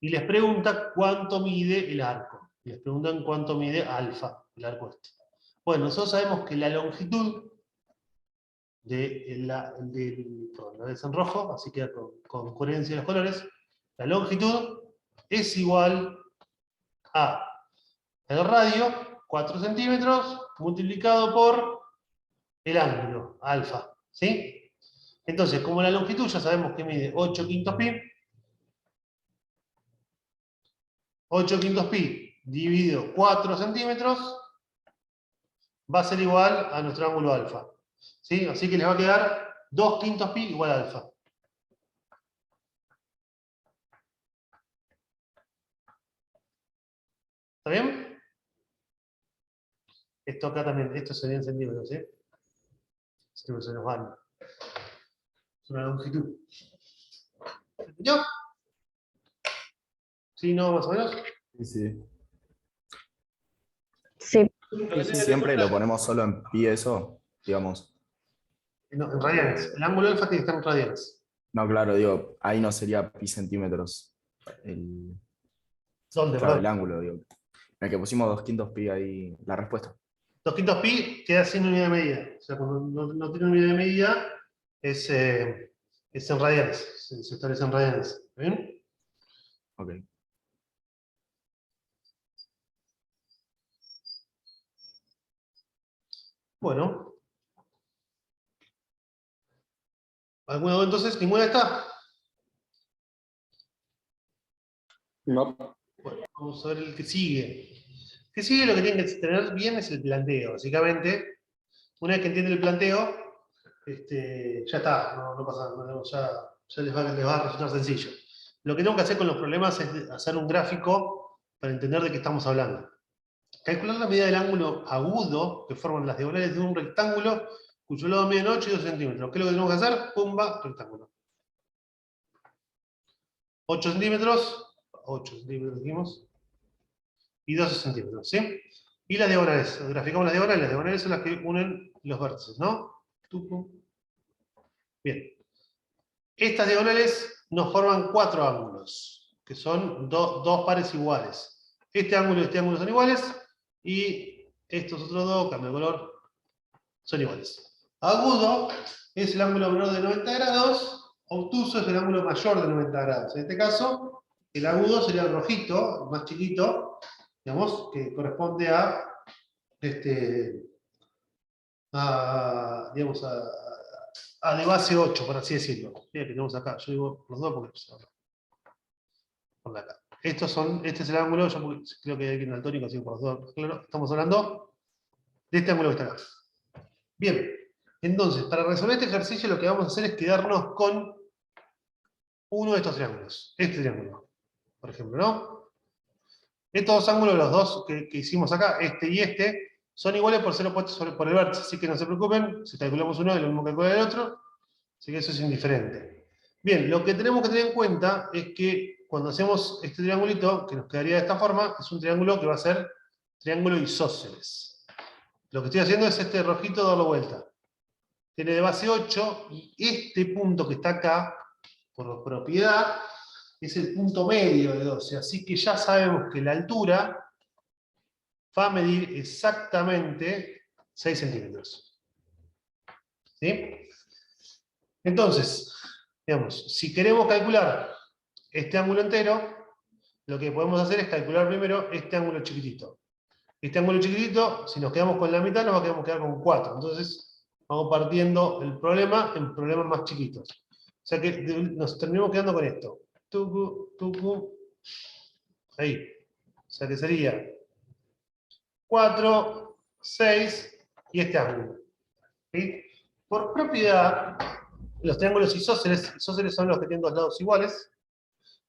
[SPEAKER 1] Y les pregunta cuánto mide el arco. Les preguntan cuánto mide alfa, el arco este. Bueno, nosotros sabemos que la longitud la es en rojo, así que con coherencia de los colores, la longitud es igual a el radio, 4 centímetros, multiplicado por el ángulo, alfa. ¿Sí? Entonces, como la longitud ya sabemos que mide 8 quintos pi, 8 quintos pi dividido 4 centímetros va a ser igual a nuestro ángulo alfa. ¿Sí? Así que les va a quedar 2 quintos pi igual a alfa. ¿Está bien? Esto acá también, esto sería en centímetros, ¿sí? Esto se nos van. Es una longitud. ¿Se entendió? ¿Sí, no, más o menos?
[SPEAKER 4] Sí.
[SPEAKER 6] Sí,
[SPEAKER 4] Siempre lo ponemos solo en pi eso, digamos.
[SPEAKER 1] No, en radianes. El ángulo alfa tiene que estar en radianes.
[SPEAKER 4] No, claro, digo, ahí no sería pi centímetros.
[SPEAKER 1] ¿Dónde?
[SPEAKER 4] Claro, el
[SPEAKER 1] Perdón.
[SPEAKER 4] ángulo, digo. En el que pusimos 2 quintos pi ahí, la respuesta.
[SPEAKER 1] 2 quintos pi queda sin unidad de medida. O sea, cuando no tiene unidad de medida, es en radianes. Se establece en radianes. ¿Está bien?
[SPEAKER 4] Ok.
[SPEAKER 1] Bueno. ¿Alguna duda entonces? ¿Ninguna está?
[SPEAKER 5] No.
[SPEAKER 1] Bueno, vamos a ver el que sigue. El que sigue lo que tienen que tener bien es el planteo. Básicamente, una vez que entienden el planteo, ya está, no pasa nada, ya les va a resultar sencillo. Lo que tengo que hacer con los problemas es hacer un gráfico para entender de qué estamos hablando. Calcular la medida del ángulo agudo que forman las diagonales de un rectángulo cuyo lado mide 8 y 2 centímetros. ¿Qué es lo que tenemos que hacer? Pumba, rectángulo. 8 centímetros dijimos, y 12 centímetros, ¿sí? Y las diagonales, graficamos las diagonales son las que unen los vértices, ¿no? Bien. Estas diagonales nos forman 4 ángulos, que son dos pares iguales. Este ángulo y este ángulo son iguales, y estos otros dos, cambio de color, son iguales. Agudo es el ángulo menor de 90 grados, obtuso es el ángulo mayor de 90 grados. En este caso, el agudo sería el rojito, el más chiquito, digamos, que corresponde a, digamos, a de base 8, por así decirlo. Mira que tenemos acá, yo digo los dos porque por acá. Este es el ángulo, yo creo que hay alguien daltónico, así que por los dos, claro, estamos hablando de este ángulo que está acá. Bien, entonces, para resolver este ejercicio lo que vamos a hacer es quedarnos con uno de estos triángulos. Este triángulo, por ejemplo, ¿no? Estos dos ángulos, los dos que hicimos acá, este y este, son iguales por ser opuestos por el vértice, así que no se preocupen, si calculamos uno es lo mismo que calcular el otro, así que eso es indiferente. Bien, lo que tenemos que tener en cuenta es que cuando hacemos este triangulito, que nos quedaría de esta forma, es un triángulo que va a ser triángulo isósceles. Lo que estoy haciendo es este rojito darlo vuelta. Tiene de base 8, y este punto que está acá, por propiedad, es el punto medio de 12, así que ya sabemos que la altura va a medir exactamente 6 centímetros. ¿Sí? Entonces, digamos, si queremos calcular este ángulo entero, lo que podemos hacer es calcular primero este ángulo chiquitito. Este ángulo chiquitito, si nos quedamos con la mitad, nos vamos a quedar con 4. Entonces, vamos partiendo el problema en problemas más chiquitos. O sea que nos terminamos quedando con esto. Tucu, tucu. Ahí. O sea que sería 4, 6 y este ángulo. ¿Sí? Por propiedad, los triángulos isósceles son los que tienen dos lados iguales.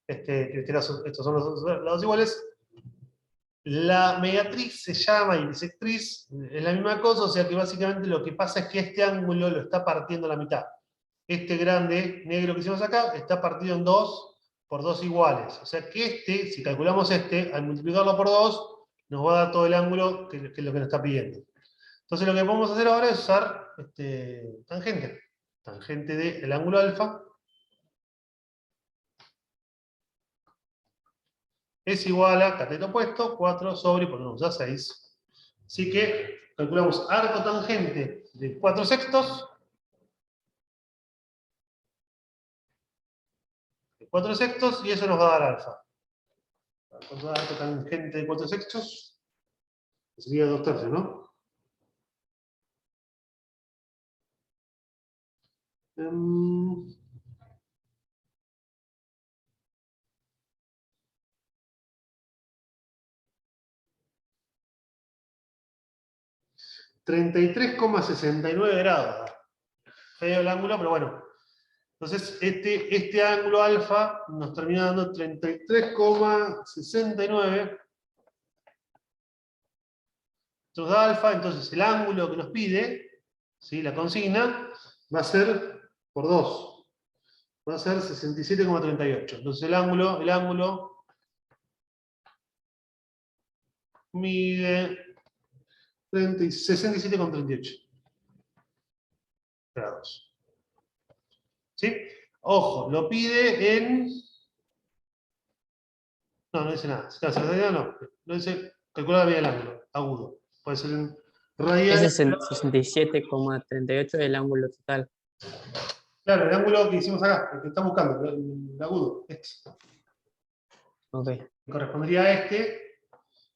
[SPEAKER 1] Estos son los dos lados iguales. La mediatriz se llama y bisectriz, es la misma cosa, o sea que básicamente lo que pasa es que este ángulo lo está partiendo a la mitad. Este grande negro que hicimos acá está partido en dos por dos iguales. O sea que si calculamos al multiplicarlo por 2, nos va a dar todo el ángulo que es lo que nos está pidiendo. Entonces lo que podemos hacer ahora es usar tangente. Tangente del ángulo alfa es igual a cateto opuesto, 4 sobre, ponemos a 6. Así que calculamos arco tangente de 4 sextos. De 4 sextos, y eso nos va a dar alfa. Arco tangente de 4 sextos. Sería 2 tercios, ¿no? 33,69 grados. Feo el ángulo, pero bueno. Entonces, este ángulo alfa nos termina dando 33,69. Nos da alfa, entonces el ángulo que nos pide, ¿sí? La consigna, va a ser por 2. Va a ser 67,38. Entonces el ángulo mide 67,38 grados. ¿Sí? Ojo, lo pide en... No dice nada. No dice calcular la medida del ángulo, agudo. Puede ser en radial.
[SPEAKER 2] Ese es el 67,38 el ángulo total.
[SPEAKER 1] Claro, el ángulo que hicimos acá, el que estamos buscando, el agudo.
[SPEAKER 2] Ok.
[SPEAKER 1] Correspondería a este,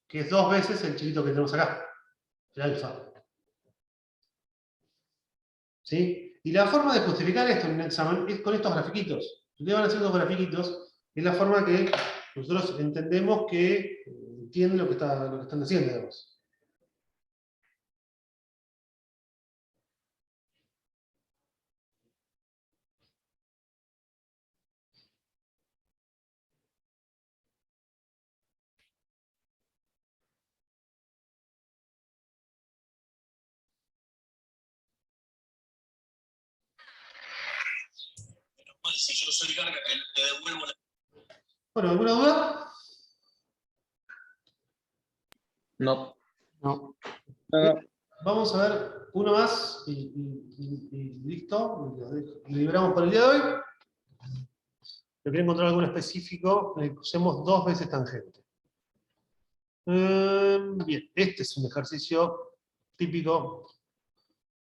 [SPEAKER 1] que es 2 veces el chiquito que tenemos acá, el alfa. ¿Sí? Y la forma de justificar esto en un examen es con estos grafiquitos. Ustedes van haciendo grafiquitos, es la forma que nosotros entendemos que entienden lo que están haciendo, digamos. Bueno, ¿alguna duda?
[SPEAKER 5] No.
[SPEAKER 2] No.
[SPEAKER 1] Vamos a ver uno más y listo. Lo liberamos para el día de hoy. Yo quiero encontrar algún específico en el que usemos 2 veces tangente. Bien, este es un ejercicio típico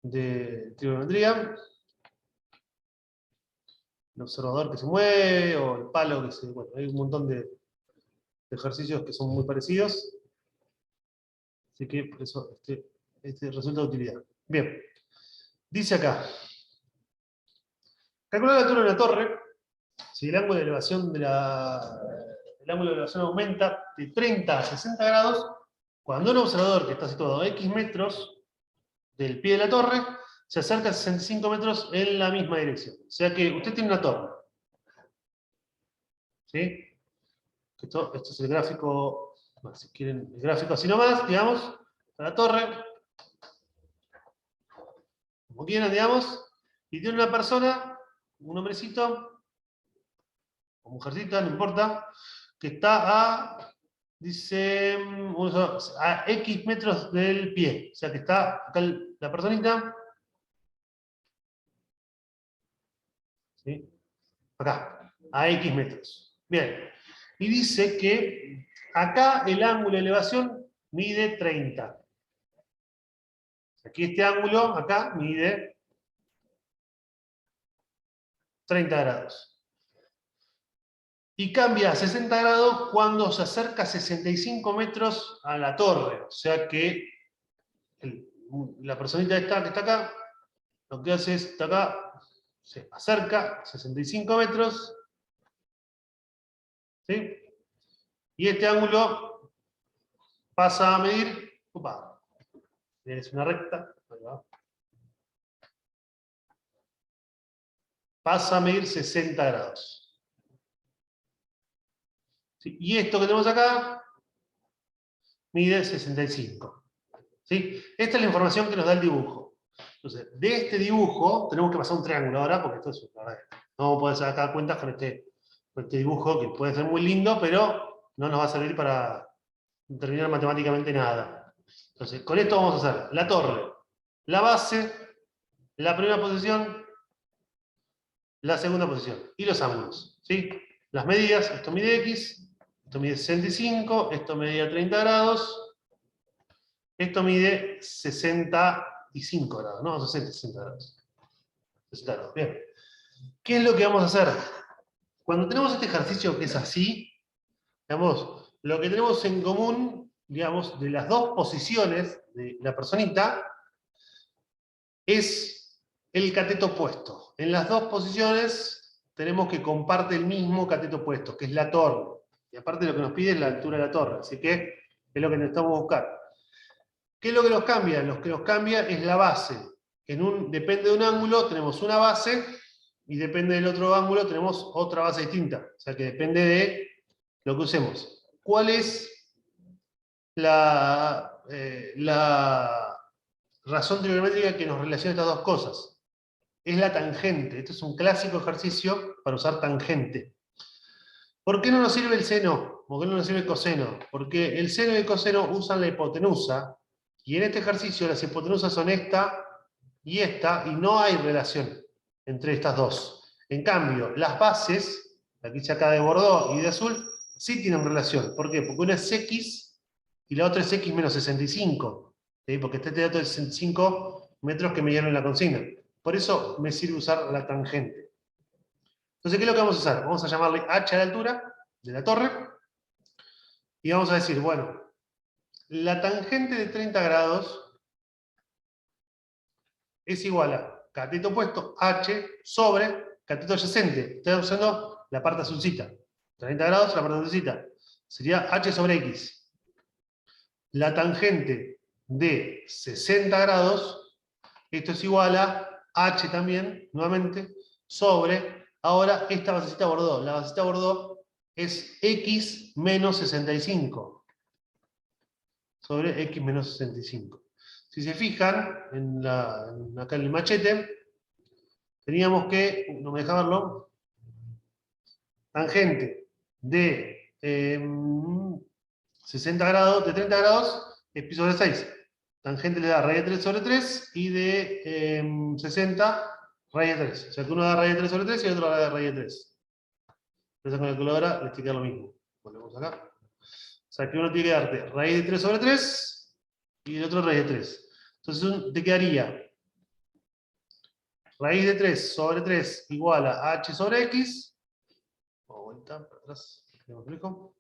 [SPEAKER 1] de trigonometría. El observador que se mueve, o el palo que se... Bueno, hay un montón de ejercicios que son muy parecidos. Así que por eso este resulta de utilidad. Bien, dice acá. Calcular la altura de una torre. Si el ángulo de elevación aumenta de 30 a 60 grados, cuando un observador que está situado a X metros del pie de la torre, se acerca a 65 metros en la misma dirección. O sea que usted tiene una torre. ¿Sí? Esto es el gráfico, bueno, si quieren, el gráfico así nomás, digamos, de la torre. Como quieran, digamos. Y tiene una persona, un hombrecito, o mujercita, no importa, que está dice, a X metros del pie. O sea que está acá la personita. ¿Sí? Acá, a X metros. Bien. Y dice que acá el ángulo de elevación mide 30. Aquí este ángulo, acá, mide 30 grados. Y cambia a 60 grados cuando se acerca a 65 metros a la torre. O sea que la personita esta que está acá, lo que hace es, está acá, se acerca a 65 metros, ¿sí? Y este ángulo pasa a medir, es una recta, ahí va. Pasa a medir 60 grados. ¿Sí? Y esto que tenemos acá mide 65. ¿Sí? Esta es la información que nos da el dibujo. Entonces, de este dibujo tenemos que pasar un triángulo ahora, porque esto es, la verdad, no vamos a poder sacar cuentas con este dibujo, que puede ser muy lindo, pero no nos va a servir para determinar matemáticamente nada. Entonces, con esto vamos a hacer la torre, la base, la primera posición, la segunda posición, y los ángulos. ¿Sí? Las medidas, esto mide X, esto mide 65, esto medía 30 grados, esto mide 65 grados, ¿no? 60 grados. 60 grados, bien. ¿Qué es lo que vamos a hacer? Cuando tenemos este ejercicio que es así, digamos, lo que tenemos en común, digamos, de las 2 posiciones de la personita, es el cateto opuesto. En las 2 posiciones tenemos que comparte el mismo cateto opuesto, que es la torre. Y aparte lo que nos pide es la altura de la torre, así que es lo que necesitamos buscar. ¿Qué es lo que nos cambia? Lo que nos cambia es la base. Depende de un ángulo, tenemos una base, y depende del otro ángulo, tenemos otra base distinta. O sea que depende de lo que usemos. ¿Cuál es la razón trigonométrica que nos relaciona estas 2 cosas? Es la tangente. Este es un clásico ejercicio para usar tangente. ¿Por qué no nos sirve el seno? ¿Por qué no nos sirve el coseno? Porque el seno y el coseno usan la hipotenusa, y en este ejercicio las hipotenusas son esta y esta, y no hay relación entre estas 2. En cambio, las bases, la que hice acá de bordó y de azul, sí tienen relación. ¿Por qué? Porque una es X y la otra es X menos 65. ¿Sí? Porque este dato es 65 metros que me dieron en la consigna. Por eso me sirve usar la tangente. Entonces, ¿qué es lo que vamos a hacer? Vamos a llamarle h a la altura de la torre, y vamos a decir, bueno, la tangente de 30 grados es igual a cateto opuesto, h, sobre cateto adyacente. Estoy usando la parte azulcita. 30 grados, la parte azulcita. Sería h sobre x. La tangente de 60 grados, esto es igual a h también, nuevamente, sobre, ahora, esta basecita bordó. La basecita bordó es x menos 65. Sobre x menos 65. Si se fijan, acá en el machete, teníamos que, no me deja verlo, tangente de 60 grados, de 30 grados, es pi sobre 6. Tangente le da raíz de 3 sobre 3 y de 60 raíz de 3. O sea que uno da raíz de 3 sobre 3 y el otro da raíz de 3. Entonces con la calculadora les queda lo mismo. Volvemos acá. O sea que uno tiene que darte raíz de 3 sobre 3 y el otro raíz de 3. Entonces te quedaría raíz de 3 sobre 3 igual a h sobre x. Vamos vuelta para atrás. ¿Me explico?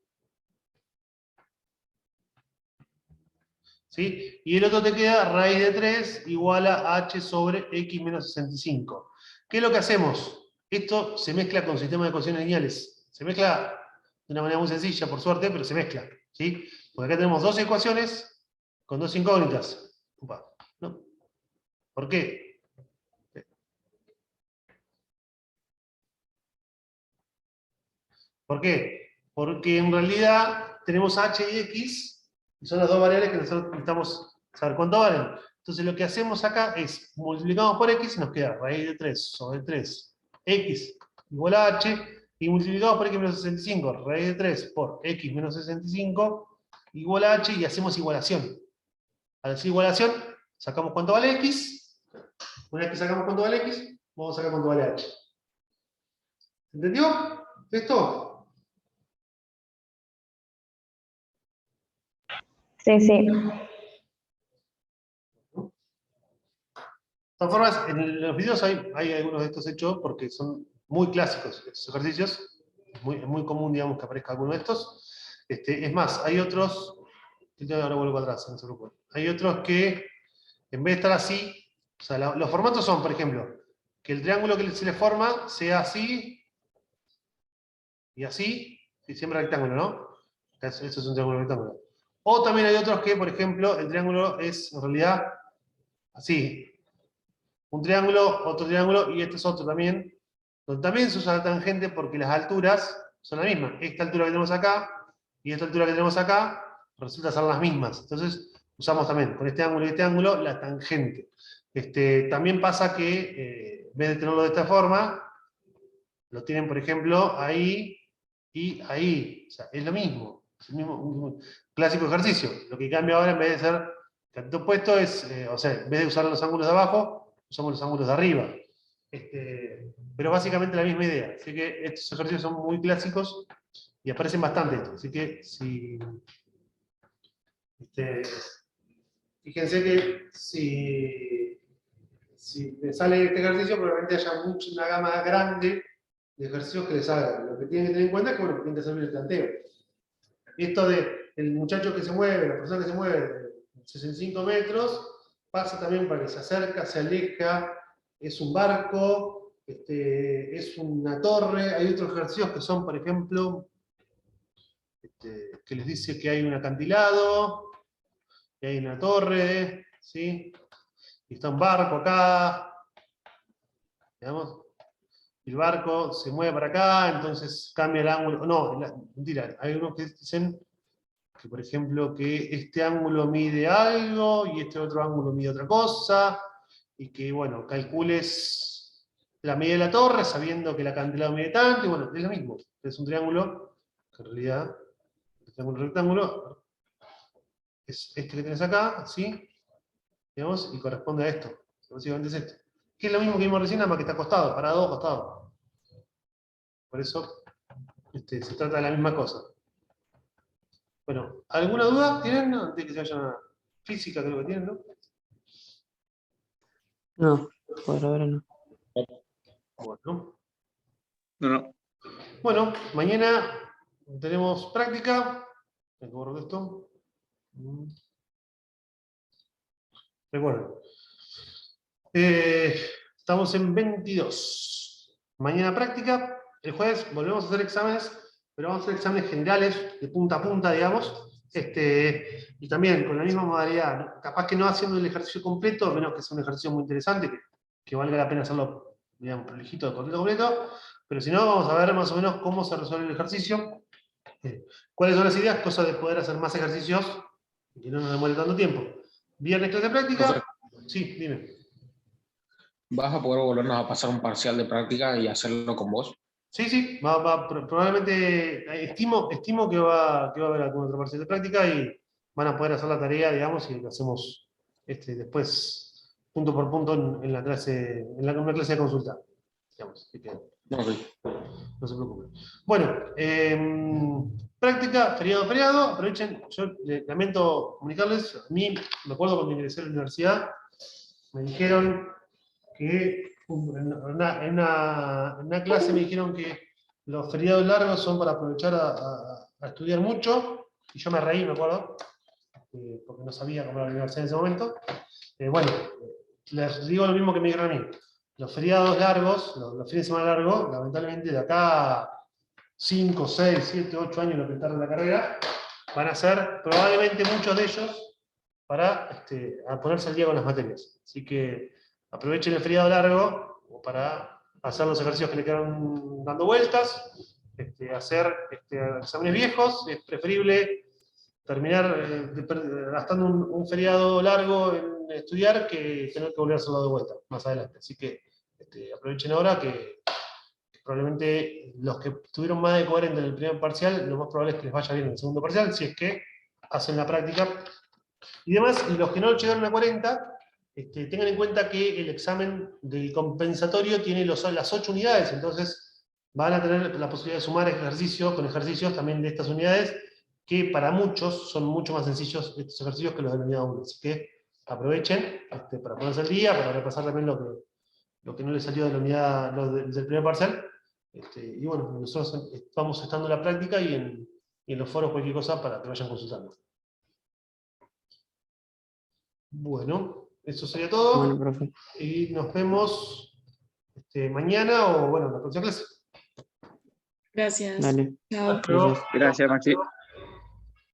[SPEAKER 1] ¿Sí? Y el otro te queda raíz de 3 igual a h sobre x menos 65. ¿Qué es lo que hacemos? Esto se mezcla con sistemas de ecuaciones lineales. Se mezcla de una manera muy sencilla, por suerte, pero se mezcla. ¿Sí? Porque acá tenemos dos ecuaciones con dos incógnitas. Upa, ¿no? ¿Por qué? ¿Por qué? Porque en realidad tenemos h y x, y son las dos variables que nosotros necesitamos saber cuánto valen. Entonces lo que hacemos acá es, multiplicamos por x y nos queda raíz de 3 sobre 3, x igual a h, y multiplicamos por x menos 65, raíz de 3 por x menos 65, igual a h, y hacemos igualación. Al hacer igualación, sacamos cuánto vale x. Una vez que sacamos cuánto vale x, vamos a sacar cuánto vale h. ¿Entendió esto?
[SPEAKER 6] Sí, sí.
[SPEAKER 1] De todas formas, en los videos hay algunos de estos hechos porque son muy clásicos estos ejercicios. Es muy común, digamos, que aparezca alguno de estos. Es más, hay otros, ahora vuelvo atrás, no se preocupen. Hay otros que, en vez de estar así, o sea, los formatos son, por ejemplo, que el triángulo que se le forma sea así y así, y siempre rectángulo, ¿no? Eso es un triángulo rectángulo. O también hay otros que, por ejemplo, el triángulo es en realidad así. Un triángulo, otro triángulo, y este es otro también. Donde también se usa la tangente porque las alturas son las mismas. Esta altura que tenemos acá y esta altura que tenemos acá resulta ser las mismas. Entonces usamos también con este ángulo y este ángulo la tangente. También pasa que en vez de tenerlo de esta forma, lo tienen, por ejemplo, ahí y ahí. O sea, es lo mismo. Es el mismo un clásico ejercicio. Lo que cambia ahora, en vez de ser canto opuesto, es, o sea, en vez de usar los ángulos de abajo, usamos los ángulos de arriba. Pero básicamente la misma idea. Así que estos ejercicios son muy clásicos y aparecen bastante estos. Así que si... fíjense que si les sale este ejercicio, probablemente haya una gama grande de ejercicios que les hagan. Lo que tienen que tener en cuenta es que, bueno, tienen que hacer el planteo. Esto de el muchacho que se mueve, la persona que se mueve de 65 metros, pasa también para que se acerca, se aleja, es un barco, es una torre. Hay otros ejercicios que son, por ejemplo, que les dice que hay un acantilado, que hay una torre, ¿sí? Y está un barco acá, digamos. El barco se mueve para acá, entonces cambia el ángulo. No, mentira, hay unos que dicen que, por ejemplo, que este ángulo mide algo y este otro ángulo mide otra cosa, y que, bueno, calcules la medida de la torre sabiendo que el acantilado mide tanto, y bueno, es lo mismo. Es un triángulo, que en realidad, el triángulo rectángulo es este que tenés acá, ¿sí? Digamos, y corresponde a esto. Básicamente es esto. Que es lo mismo que vimos recién, nada más que está acostado, parado, acostado. Por eso se trata de la misma cosa. Bueno, ¿alguna duda tienen antes de que se vayan a física? Creo que tienen, ¿no?
[SPEAKER 2] No, por ahora no.
[SPEAKER 1] Bueno.
[SPEAKER 5] No.
[SPEAKER 1] Bueno, mañana tenemos práctica. Me acuerdo de esto. Recuerden. Estamos en 22. Mañana práctica. El jueves volvemos a hacer exámenes, pero vamos a hacer exámenes generales, de punta a punta, digamos. Y también con la misma modalidad, ¿no? Capaz que no haciendo el ejercicio completo, a menos que sea un ejercicio muy interesante, que valga la pena hacerlo, digamos, prolijito de completo, pero si no, vamos a ver más o menos cómo se resuelve el ejercicio, cuáles son las ideas, cosa de poder hacer más ejercicios y que no nos demore tanto tiempo. Viernes clase de práctica.
[SPEAKER 5] José.
[SPEAKER 1] Sí, dime.
[SPEAKER 5] ¿Vas a poder volvernos a pasar un parcial de práctica y hacerlo con vos?
[SPEAKER 1] Sí, probablemente, estimo que va a haber alguna otra parte de práctica y van a poder hacer la tarea, digamos, y lo hacemos después, punto por punto, en la clase, una clase de consulta. Digamos, así que
[SPEAKER 5] Ok.
[SPEAKER 1] no se preocupen. Bueno, práctica, feriado, aprovechen, yo lamento comunicarles, a mí, me acuerdo cuando ingresé a la universidad, me dijeron que en una clase me dijeron que los feriados largos son para aprovechar a estudiar mucho, y yo me reí, me acuerdo, porque no sabía cómo era la universidad en ese momento. Bueno, les digo lo mismo que me dijeron a mí. Los feriados largos, los fines de semana largos, lamentablemente de acá 5, 6, 7, 8 años lo que tarda la carrera, van a ser probablemente muchos de ellos para a ponerse al día con las materias. Así que aprovechen el feriado largo para hacer los ejercicios que le quedan dando vueltas, hacer exámenes viejos. Es preferible terminar gastando un feriado largo en estudiar que tener que volver a hacerlo de vuelta más adelante. Así que aprovechen ahora que probablemente los que tuvieron más de 40 en el primer parcial, lo más probable es que les vaya bien en el segundo parcial, si es que hacen la práctica. Y demás, y los que no llegaron a 40, tengan en cuenta que el examen del compensatorio tiene las 8 unidades, entonces van a tener la posibilidad de sumar ejercicios con ejercicios también de estas unidades, que para muchos son mucho más sencillos estos ejercicios que los de la unidad 1. Así que aprovechen para ponerse al día, para repasar también lo que no les salió de la unidad, del primer parcial. Y bueno, nosotros vamos estando en la práctica y en los foros cualquier cosa para que vayan consultando. Bueno, eso sería todo.
[SPEAKER 2] Bueno, profe.
[SPEAKER 1] Y nos vemos mañana o bueno, en la próxima clase.
[SPEAKER 7] Gracias.
[SPEAKER 2] Dale.
[SPEAKER 7] Chao.
[SPEAKER 1] Hasta luego.
[SPEAKER 2] Gracias.
[SPEAKER 5] Gracias, Maxi.